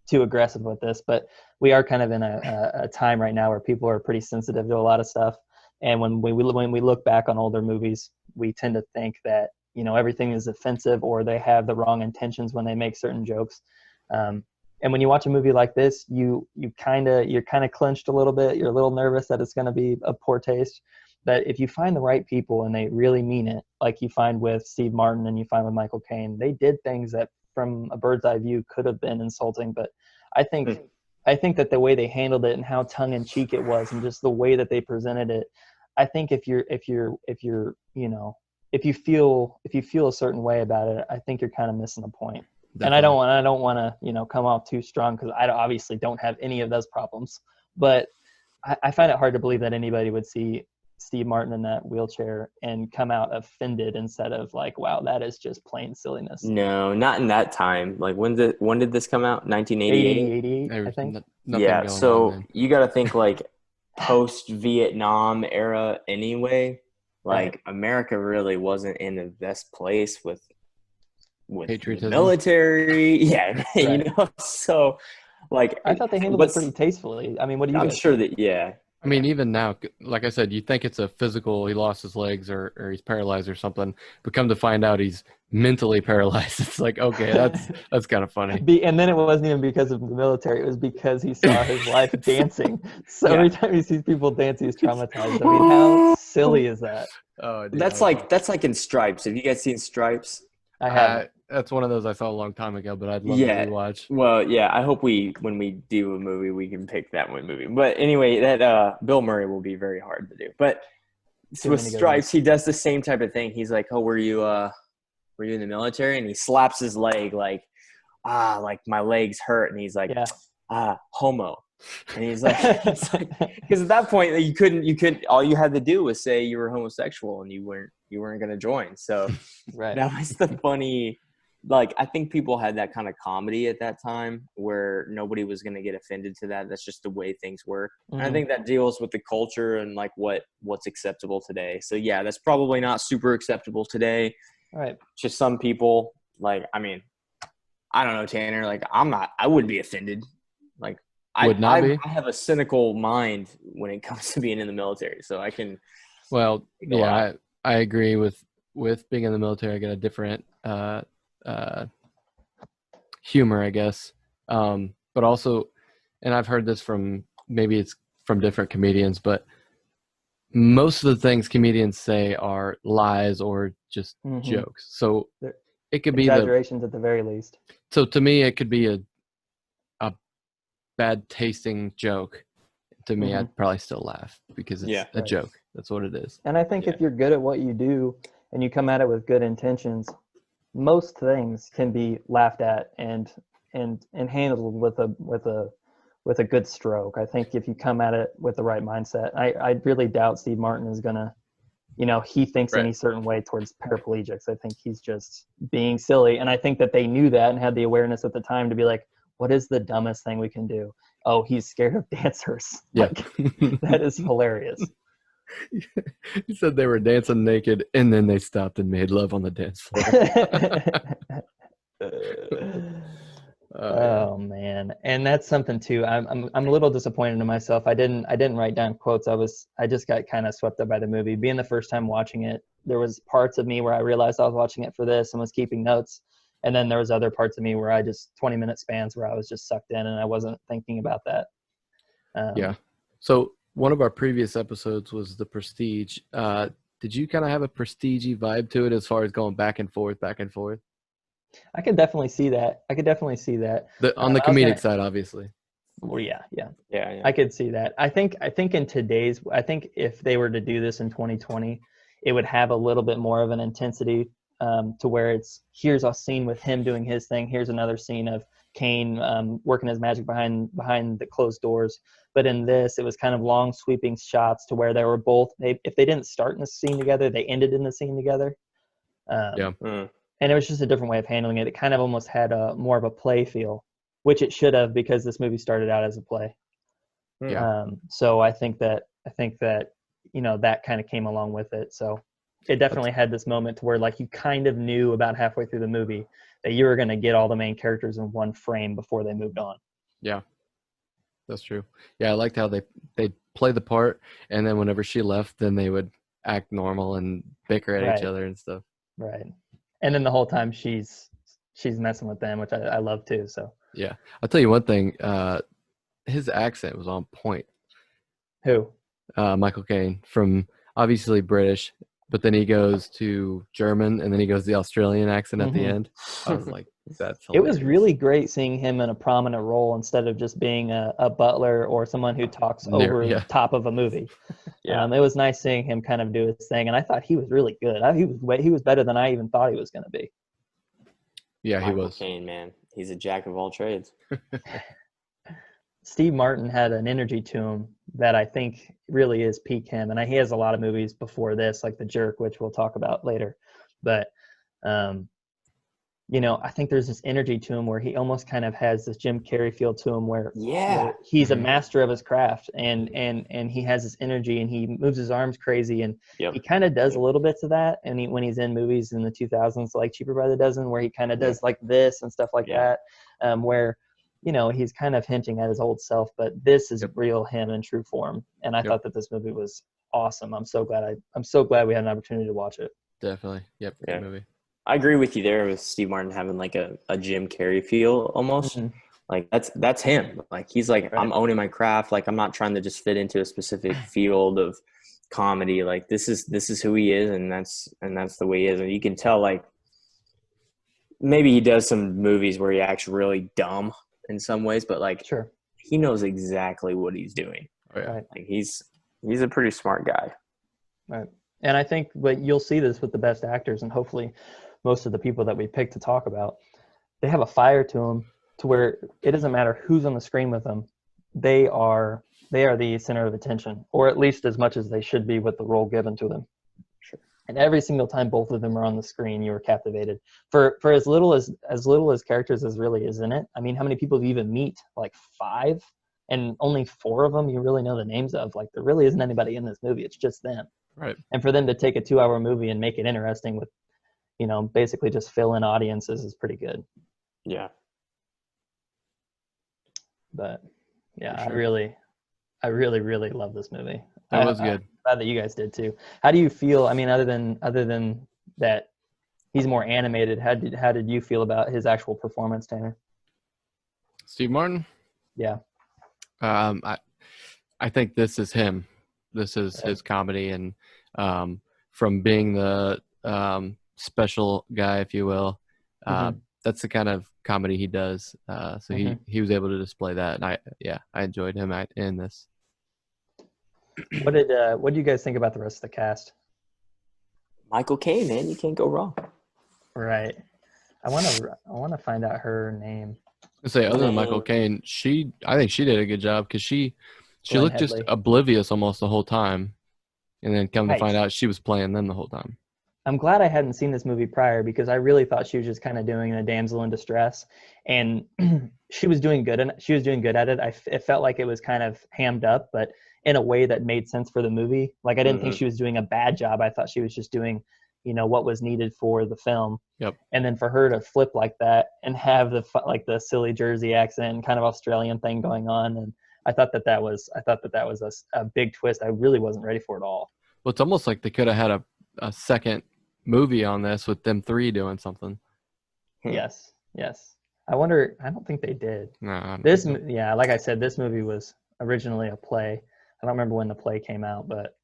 S8: too aggressive with this, but we are kind of in a time right now where people are pretty sensitive to a lot of stuff. And when we look back on older movies, we tend to think that, everything is offensive, or they have the wrong intentions when they make certain jokes. And when you watch a movie like this, you're kind of clenched a little bit. You're a little nervous that it's going to be a poor taste. But if you find the right people and they really mean it, like you find with Steve Martin and you find with Michael Caine, they did things that from a bird's eye view could have been insulting. But I think that the way they handled it and how tongue in cheek it was, and just the way that they presented it, I think if you feel a certain way about it, I think you're kind of missing the point. Definitely. And I don't want to, come off too strong, because I obviously don't have any of those problems. But I find it hard to believe that anybody would see Steve Martin in that wheelchair and come out offended instead of like, wow, that is just plain silliness.
S9: No, not in that time. Like when did this come out? 1988?
S8: 88, I think.
S9: Yeah, so you got to think like post-Vietnam era anyway. Like America really wasn't in the best place with the military. Yeah,
S8: right.
S9: So like
S8: I thought they handled it pretty tastefully. I mean, what do you?
S9: I'm sure that
S1: I mean, even now, like I said, you think it's a physical, he lost his legs or he's paralyzed or something, but come to find out he's mentally paralyzed. It's like, okay, that's kind of funny.
S8: And then it wasn't even because of the military. It was because he saw his wife dancing. So every time he sees people dance, he's traumatized. I mean, how silly is that?
S1: Oh, dude,
S9: That's like in Stripes. Have you guys seen Stripes?
S8: I haven't.
S1: That's one of those I saw a long time ago, but I'd love to rewatch.
S9: Well, yeah. I hope when we do a movie, we can pick that one movie. But anyway, that Bill Murray will be very hard to do. But with Stripes, he does the same type of thing. He's like, "Oh, were you in the military?" And he slaps his leg like my legs hurt, and he's like, homo. And he's like, because at that point you couldn't. All you had to do was say you were homosexual, and you weren't going to join. So that was the funny. Like, I think people had that kind of comedy at that time where nobody was going to get offended to that. That's just the way things were. Mm-hmm. And I think that deals with the culture and like what's acceptable today. So yeah, that's probably not super acceptable today.
S8: Right.
S9: Just some people, like, I mean, I don't know, Tanner, like I wouldn't be offended. Like I have a cynical mind when it comes to being in the military. So I can.
S1: Well, yeah, I agree with being in the military. I get a different, humor, I guess, but also, and I've heard this from, maybe it's from different comedians, but most of the things comedians say are lies or just jokes. So it could be
S8: exaggerations at the very least.
S1: So to me, it could be a bad tasting joke. To me, I'd probably still laugh because it's a joke. That's what it is.
S8: And I think if you're good at what you do and you come at it with good intentions, most things can be laughed at and handled with a good stroke. I think if you come at it with the right mindset, I really doubt Steve Martin is gonna, he thinks any certain way towards paraplegics. I think he's just being silly, and I think that they knew that and had the awareness at the time to be like, what is the dumbest thing we can do? Oh, he's scared of dancers.
S1: Yeah,
S8: like, that is hilarious.
S1: He said they were dancing naked, and then they stopped and made love on the dance floor.
S8: Oh man, and that's something too. I'm a little disappointed in myself. I didn't write down quotes. I just got kind of swept up by the movie. Being the first time watching it, there was parts of me where I realized I was watching it for this and was keeping notes, and then there was other parts of me where I just 20-minute spans where I was just sucked in and I wasn't thinking about that.
S1: Yeah. So one of our previous episodes was The Prestige. Did you kind of have a prestige-y vibe to it as far as going back and forth?
S8: I could definitely see that.
S1: On the comedic side, obviously.
S8: Well, yeah. I could see that. I think if they were to do this in 2020, it would have a little bit more of an intensity, to where here's a scene with him doing his thing. Here's another scene of Caine working his magic behind the closed doors. But in this, it was kind of long sweeping shots to where they were both, if they didn't start in the scene together, they ended in the scene together. And it was just a different way of handling it. It kind of almost had more of a play feel, which it should have, because this movie started out as a play.
S1: Yeah.
S8: So I think that that kind of came along with it. So it definitely had this moment to where, like, you kind of knew about halfway through the movie that you were going to get all the main characters in one frame before they moved on.
S1: Yeah, that's true. Yeah, I liked how they play the part, and then whenever she left, then they would act normal and bicker at each other and stuff.
S8: Right. And then the whole time she's messing with them, which I love too. So
S1: yeah, I'll tell you one thing. His accent was on point.
S8: Who?
S1: Michael Caine, from obviously British, but then he goes to German, and then he goes the Australian accent at the end. I was like, that's hilarious.
S8: It was really great seeing him in a prominent role instead of just being a butler or someone who talks over the top of a movie. It was nice seeing him kind of do his thing, and I thought he was really good. He was better than I even thought he was going to be.
S1: Yeah,
S9: Michael
S1: he was.
S9: Caine, man, he's a jack of all trades.
S8: Steve Martin had an energy to him that I think really is peak him. And he has a lot of movies before this, like The Jerk, which we'll talk about later. But, I think there's this energy to him where he almost kind of has this Jim Carrey feel to him where he's a master of his craft and he has this energy and he moves his arms crazy. And he kind of does a little bits of that. And when he's in movies in the 2000s, like Cheaper by the Dozen, where he kind of does like this and stuff like that, where he's kind of hinting at his old self, but this is real him in true form. And I thought that this movie was awesome. I'm so glad we had an opportunity to watch it.
S1: Definitely. Yep. Good movie.
S9: I agree with you there with Steve Martin having like a Jim Carrey feel almost.
S8: Mm-hmm.
S9: Like that's him. Like he's like, right. I'm owning my craft. Like I'm not trying to just fit into a specific field of comedy. Like this is who he is, and that's the way he is. And you can tell like maybe he does some movies where he acts really dumb in some ways, but like he knows exactly what he's doing.
S8: Right.
S9: Like he's a pretty smart guy.
S8: Right. And I think you'll see this with the best actors, and hopefully most of the people that we pick to talk about, they have a fire to them to where it doesn't matter who's on the screen with them. They are the center of attention, or at least as much as they should be with the role given to them.
S9: Sure.
S8: And every single time both of them are on the screen, you are captivated. For as little as characters as really is in it. I mean, how many people do you even meet? Like 5? And only 4 of them you really know the names of. Like there really isn't anybody in this movie. It's just them.
S1: Right.
S8: And for them to take a 2-hour movie and make it interesting with, basically just fill in audiences is pretty good.
S9: Yeah.
S8: But yeah, I really, really love this movie.
S1: That was good.
S8: I'm glad that you guys did too. How do you feel? I mean, other than that, he's more animated. How did you feel about his actual performance, Tanner?
S1: Steve Martin?
S8: Yeah.
S1: I think this is him. This is his comedy, and from being the special guy, if you will, that's the kind of comedy he does. So he was able to display that, and I enjoyed him in this.
S8: What did you guys think about the rest of the cast?
S9: Michael Caine, man, you can't go wrong.
S8: Right. I want to find out her name.
S1: I say, other than Michael Caine, I think she did a good job because she looked just oblivious almost the whole time, and then come to find out she was playing them the whole time.
S8: I'm glad I hadn't seen this movie prior, because I really thought she was just kind of doing a damsel in distress, and she was doing good, and she was doing good at it. It felt like it was kind of hammed up, but in a way that made sense for the movie. Like I didn't think she was doing a bad job. I thought she was just doing, what was needed for the film.
S1: Yep.
S8: And then for her to flip like that and have the silly Jersey accent and kind of Australian thing going on, and I thought that was a big twist. I really wasn't ready for it all.
S1: Well, it's almost like they could have had a second movie on this with them 3 doing something.
S8: Yes. I don't think they did.
S1: No.
S8: Like I said, this movie was originally a play. I don't remember when the play came out, but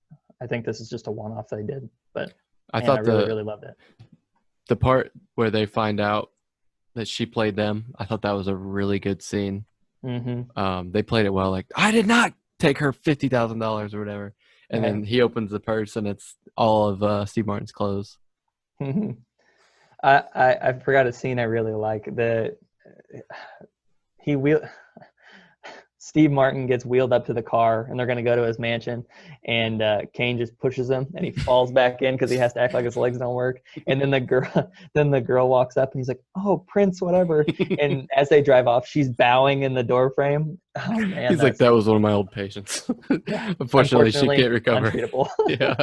S8: I think this is just a one-off they did. But I really loved it.
S1: The part where they find out that she played them, I thought that was a really good scene.
S8: Mm-hmm.
S1: They played it well. Like, I did not take her $50,000 or whatever. And then he opens the purse, and it's all of Steve Martin's clothes.
S8: I forgot a scene I really like. Steve Martin gets wheeled up to the car, and they're going to go to his mansion, and Caine just pushes him, and he falls back in because he has to act like his legs don't work. And then the girl walks up, and he's like, "Oh, Prince, whatever." And as they drive off, she's bowing in the door frame. Oh man,
S1: he's like, "That was one of my old patients." Unfortunately, she can't recover. Yeah.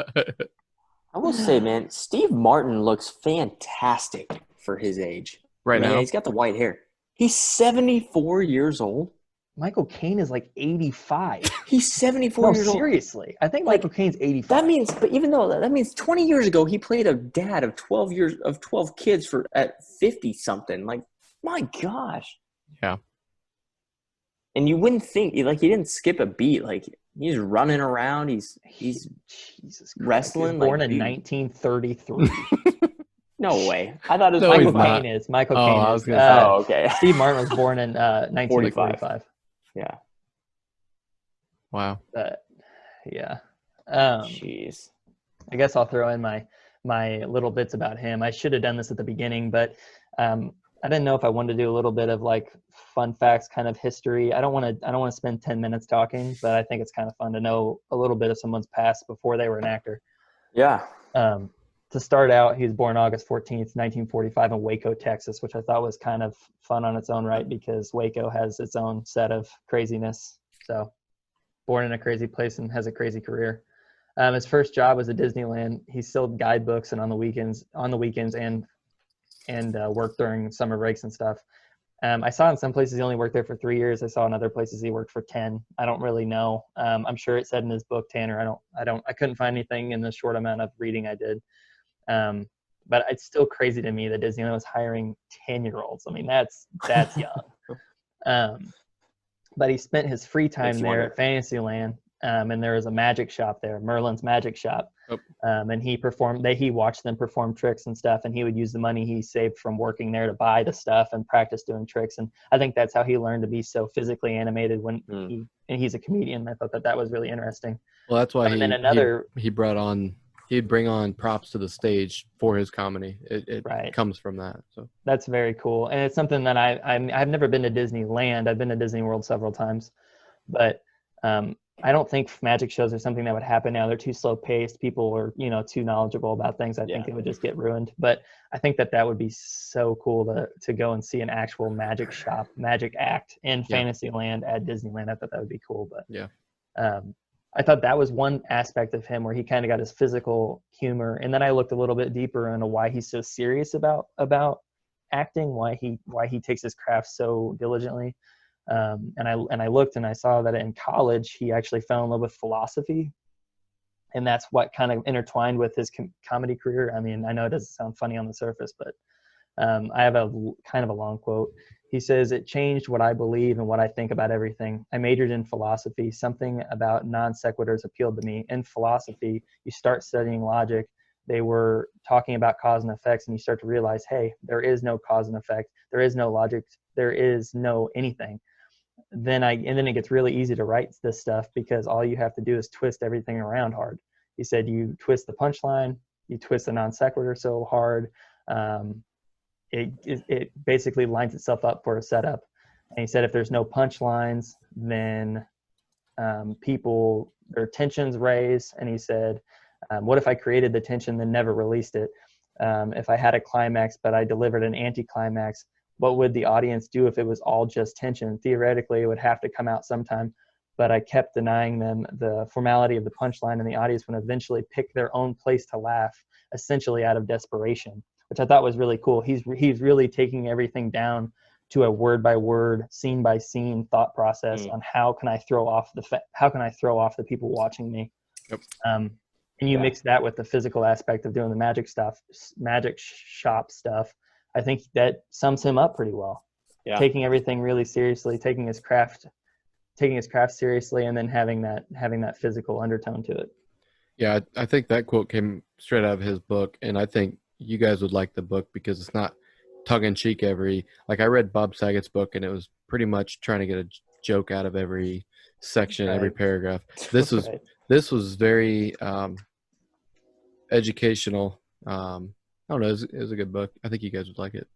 S9: I will say, man, Steve Martin looks fantastic for his age.
S1: Right now,
S9: he's got the white hair. He's 74 years old.
S8: Michael Caine is like 85.
S9: He's 74 years old.
S8: Seriously. I think Michael Caine's 85.
S9: That means 20 years ago he played a dad of 12 kids at 50 something. Like, my gosh.
S1: Yeah.
S9: And you wouldn't think he didn't skip a beat. Like, he's running around. He's
S8: Jesus
S9: wrestling.
S8: Born in 1933.
S9: No way. I thought it was
S8: Michael Caine is. Michael Caine
S1: I was
S8: is.
S1: gonna say.
S9: Okay.
S8: Steve Martin was born in 1945.
S9: Yeah.
S1: Wow.
S8: Yeah.
S9: Jeez.
S8: I guess I'll throw in my little bits about him. I should have done this at the beginning, but I didn't know if I wanted to do a little bit of like fun facts, kind of history. I don't want to spend 10 minutes talking, but I think it's kind of fun to know a little bit of someone's past before they were an actor.
S9: Yeah.
S8: To start out, he was born August 14th, 1945 in Waco, Texas, which I thought was kind of fun on its own right, because Waco has its own set of craziness. So born in a crazy place and has a crazy career. His first job was at Disneyland. He sold guidebooks and on the weekends and worked during summer breaks and stuff. I saw in some places he only worked there for 3 years. I saw in other places he worked for 10. I don't really know. I'm sure it said in his book, Tanner. I couldn't find anything in the short amount of reading I did. But it's still crazy to me that Disneyland was hiring 10-year-olds. I mean, that's young. But he spent his free time there at Fantasyland, and there was a magic shop there, Merlin's Magic Shop.
S1: Oh.
S8: And he watched them perform tricks and stuff, and he would use the money he saved from working there to buy the stuff and practice doing tricks. And I think that's how he learned to be so physically animated and he's a comedian. I thought that was really interesting.
S1: Well, that's why he'd bring on props to the stage for his comedy. It comes from that. So
S8: that's very cool. And it's something that I've never been to Disneyland. I've been to Disney World several times, but I don't think magic shows are something that would happen now. They're too slow paced. People are, too knowledgeable about things. I think they would just get ruined. But I think that would be so cool to go and see an actual magic shop, magic act in Fantasyland at Disneyland. I thought that would be cool. But I thought that was one aspect of him where he kind of got his physical humor. And then I looked a little bit deeper into why he's so serious about acting, why he takes his craft so diligently. And I looked and I saw that in college, he actually fell in love with philosophy. And that's what kind of intertwined with his comedy career. I mean, I know it doesn't sound funny on the surface, but I have a kind of a long quote. He says, "It changed what I believe and what I think about everything. I majored in philosophy. Something about non sequiturs appealed to me. In philosophy, you start studying logic. They were talking about cause and effects, and you start to realize, hey, there is no cause and effect. There is no logic. There is no anything. And then it gets really easy to write this stuff because all you have to do is twist everything around hard." He said, you twist the punchline, you twist the non sequitur so hard, it basically lines itself up for a setup. And he said, if there's no punchlines, then their tensions raise. And he said, what if I created the tension then never released it? If I had a climax, but I delivered an anticlimax, what would the audience do if it was all just tension? Theoretically, it would have to come out sometime, but I kept denying them the formality of the punchline, and the audience would eventually pick their own place to laugh, essentially out of desperation, which I thought was really cool. He's really taking everything down to a word by word, scene by scene thought process on how can I throw off the people watching me.
S1: Yep.
S8: And you mix that with the physical aspect of doing the magic shop stuff. I think that sums him up pretty well. Yeah. Taking everything really seriously, taking his craft seriously, and then having that physical undertone to it.
S1: Yeah, I think that quote came straight out of his book, and I think you guys would like the book because it's not tongue-in-cheek I read Bob Saget's book, and it was pretty much trying to get a joke out of every section, every paragraph. This was this was very educational. I don't know, it was a good book. I think you guys would like it.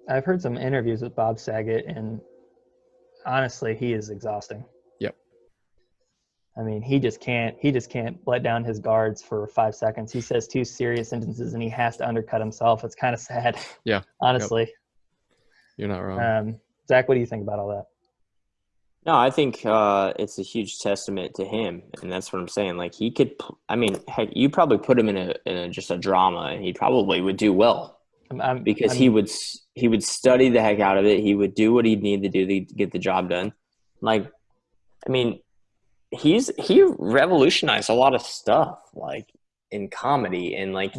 S8: I've heard some interviews with Bob Saget, and honestly, he is exhausting.
S1: Yep.
S8: I mean, he just can't let down his guards for 5 seconds. He says 2 serious sentences and he has to undercut himself. It's kind of sad.
S1: Yeah.
S8: Honestly. Yep.
S1: You're not wrong.
S8: Zach, what do you think about all that?
S9: No, I think it's a huge testament to him, and that's what I'm saying. Like, he could, heck, you probably put him in just a drama, and he probably would do well because he would study the heck out of it. He would do what he'd need to do to get the job done. Like, he revolutionized a lot of stuff, like in comedy, and like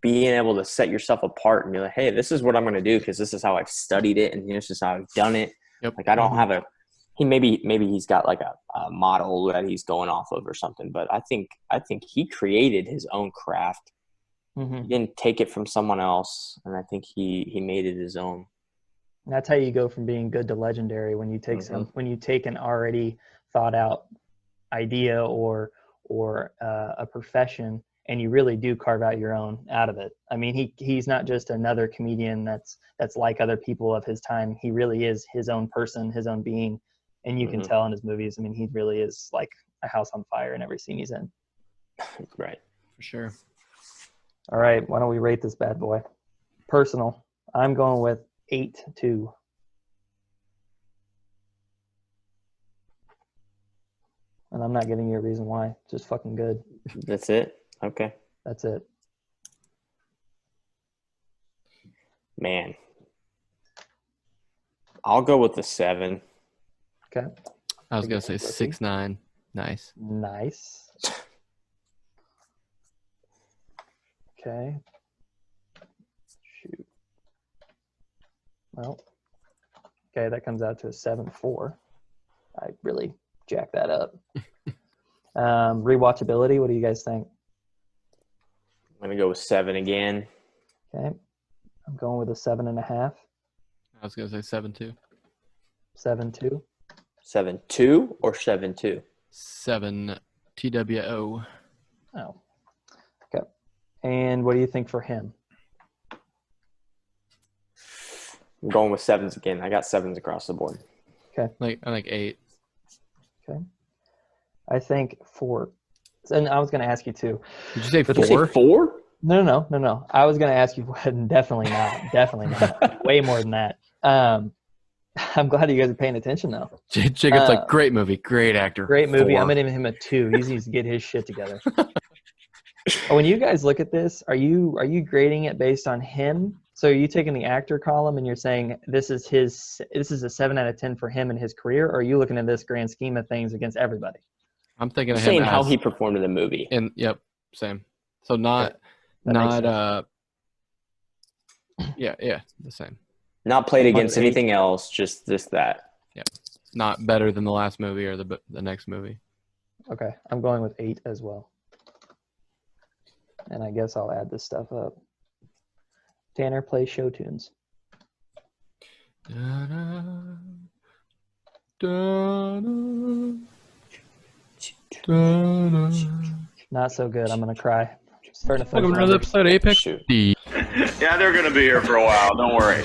S9: being able to set yourself apart and be like, hey, this is what I'm going to do because this is how I've studied it, and this is how I've done it.
S1: Yep.
S9: Like, I don't have maybe he's got like a model that he's going off of or something, but I think he created his own craft. He didn't take it from someone else, and I think he made it his own.
S8: And that's how you go from being good to legendary, when you take when you take an already thought out idea or a profession and you really do carve out your own out of it. I mean, he's not just another comedian that's like other people of his time. He really is his own person, his own being. And you can tell in his movies. I mean, he really is like a house on fire in every scene he's in.
S9: Right.
S1: For sure.
S8: All right. Why don't we rate this bad boy? Personal. I'm going with 8-2. And I'm not giving you a reason why. Just fucking good.
S9: That's it? Okay.
S8: That's it.
S9: Man. I'll go with the 7.
S8: Okay.
S1: I was gonna say 6'9". Nice.
S8: Nice. Okay. Shoot. Well, okay, that comes out to a 7.4. I really jacked that up. Rewatchability, what do you guys think?
S9: I'm going to go with 7 again.
S8: Okay. I'm going with a 7.5.
S1: I was gonna say 7'2".
S8: 7.2.
S9: 7.2 or 7.2?
S1: 7 TWO.
S8: Oh. Okay. And what do you think for him?
S9: I'm going with 7s again. I got 7s across the board.
S8: Okay.
S1: I think 8.
S8: Okay. I think 4. And I was going to ask you too.
S1: Did you say
S9: Did you say
S1: 4?
S9: 4?
S8: No. I was going to ask you, definitely not. Definitely not. Way more than that. I'm glad you guys are paying attention though.
S1: Jacob's like, great movie, great actor.
S8: Great movie.
S1: 4.
S8: I'm going to give him a 2. He needs to get his shit together. When you guys look at this, are you grading it based on him? So are you taking the actor column and you're saying this is a 7 out of 10 for him in his career, or are you looking at this grand scheme of things against everybody?
S1: I'm thinking
S9: I'm
S1: of
S9: saying
S1: him
S9: how
S1: as,
S9: he performed in the movie.
S1: Yep, same. So not
S8: That makes
S1: the same.
S9: Not played
S8: Like
S9: against
S8: 8.
S9: anything else, just that.
S1: Yep. Not better than the last movie or the next movie.
S8: Okay, I'm going with 8 as well. And I guess I'll add this stuff up. Tanner, play show tunes.
S1: Da-da, da-da, da-da.
S8: Not so good. I'm gonna cry. Starting to
S1: Welcome to
S8: finish
S1: another episode of Apex.
S9: Shoot.
S2: Yeah, they're going to be here for a while. Don't worry.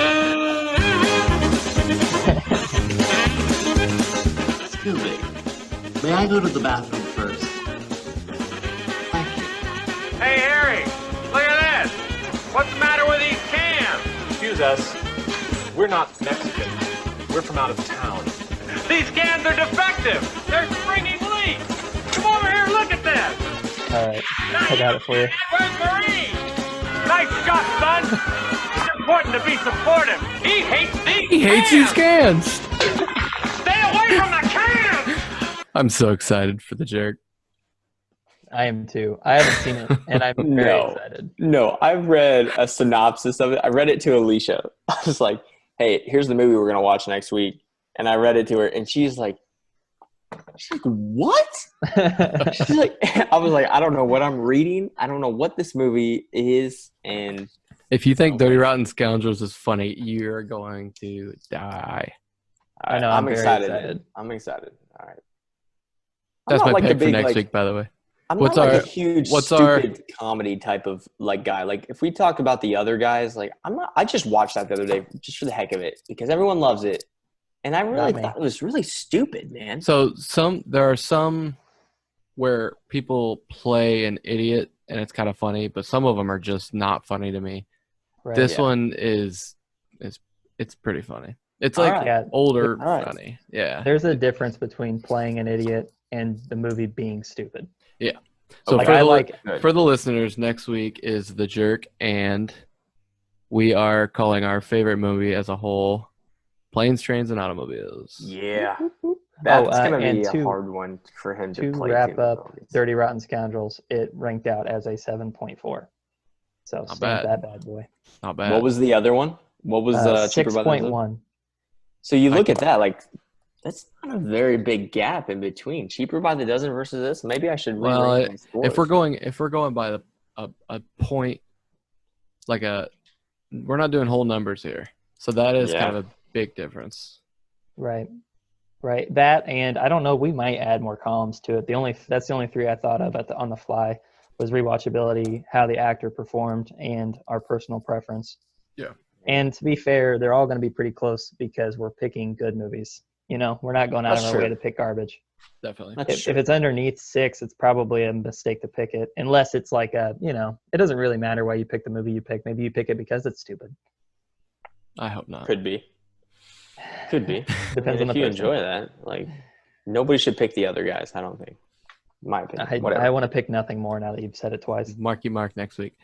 S3: Excuse me. May I go to the bathroom first? Thank you.
S4: Hey, Harry, look at this. What's the matter with these cans?
S5: Excuse us. We're not Mexican. We're from out of town.
S4: These cans are defective. They're springing leaks. Come over here and look at this.
S8: All right, I got it for you.
S4: Where's Marie? Nice shot, son. It's important to be supportive. He hates these
S1: cans.
S4: Stay away from the cans.
S1: I'm so excited for the jerk.
S8: I am too. I haven't seen it, and I'm very excited.
S9: No, I've read a synopsis of it. I read it to Alicia. I was like, hey, here's the movie we're going to watch next week. And I read it to her, and she's like, what? She's like, I was like, I don't know what I'm reading. I don't know what this movie is. And
S1: If you think Dirty Rotten Scoundrels is funny, you're going to die.
S8: I know.
S9: I'm
S8: very
S9: excited. I'm excited. All right.
S1: That's my
S9: like
S1: pick for next week, by the way.
S9: I'm
S1: What's
S9: not like
S1: our-
S9: a huge
S1: what's
S9: stupid comedy type of like guy. Like if we talk about the other guys, like I just watched that the other day just for the heck of it because everyone loves it. And I really thought it was really stupid, man.
S1: So there are some where people play an idiot and it's kind of funny, but some of them are just not funny to me.
S8: Right.
S1: This one is it's pretty funny. It's like older funny. Yeah.
S8: There's a difference between playing an idiot and the movie being stupid.
S1: Yeah. So
S8: Like,
S1: for the listeners, next week is The Jerk, and we are calling our favorite movie as a whole Planes, Trains, and Automobiles.
S9: Yeah. That's going to be
S8: and
S9: a hard one for him to
S8: To
S9: play.
S8: wrap up Dirty Rotten Scoundrels, it ranked out as a 7.4. So stamp that bad boy.
S1: Not bad.
S9: What was the other one? What was Cheaper by the Dozen?
S8: 6.1.
S9: So you look at that, like, that's not a very big gap in between Cheaper by the Dozen versus this. Maybe I should
S1: Well,
S9: re-rank my scores.
S1: if we're going by a point, like we're not doing whole numbers here, so that is kind of a big difference.
S8: Right. That, and I don't know, we might add more columns to it. That's the only 3 I thought of on the fly was rewatchability, how the actor performed, and our personal preference.
S1: Yeah.
S8: And to be fair, they're all going to be pretty close because we're picking good movies. You know, we're not going out of our way to pick garbage.
S1: Definitely.
S8: If it's underneath 6, it's probably a mistake to pick it, unless it's like it doesn't really matter why you pick the movie you pick. Maybe you pick it because it's stupid.
S1: I hope not.
S9: Could be.
S8: Depends on the
S9: if you
S8: person.
S9: enjoy that. Like, nobody should pick the other guys, I don't think. in my opinion. Whatever.
S8: I want to pick nothing more now that you've said it twice.
S1: Marky Mark next week.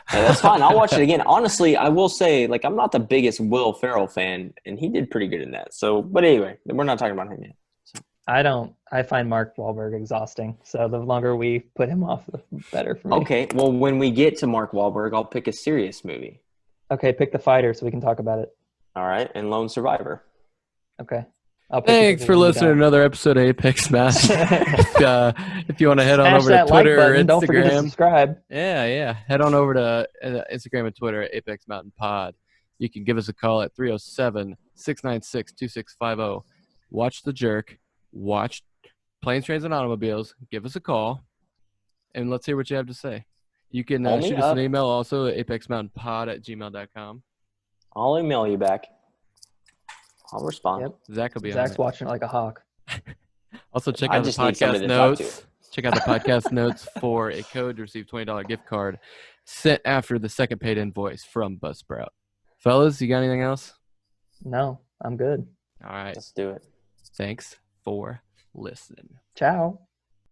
S9: Hey, that's fine. I'll watch it again. Honestly, I will say, like, I'm not the biggest Will Ferrell fan, and he did pretty good in that. So, but anyway, we're not talking about him yet. So.
S8: I find Mark Wahlberg exhausting. So the longer we put him off, the better for me.
S9: Okay, well, when we get to Mark Wahlberg, I'll pick a serious movie.
S8: Okay, pick The Fighter so we can talk about it.
S9: All right, and Lone Survivor.
S8: Okay.
S1: Thanks for listening to another episode of Apex Match. If you want to head on over to Twitter or Instagram.
S8: Don't forget to subscribe.
S1: Yeah. Head on over to Instagram and Twitter at Apex Mountain Pod. You can give us a call at 307-696-2650. Watch The Jerk. Watch Planes, Trains, and Automobiles. Give us a call, and let's hear what you have to say. You can shoot us an email also at apexmountainpod@gmail.com.
S9: I'll email you back. I'll respond.
S8: Yep.
S1: Zach will be
S8: Zach's
S1: on it.
S8: watching it like a hawk.
S1: Also, check out the podcast notes. Check out the podcast notes for a code to receive $20 gift card sent after the second paid invoice from Buzzsprout. Fellas, you got anything else?
S8: No, I'm good.
S1: All right.
S9: Let's do it.
S1: Thanks for listening.
S8: Ciao.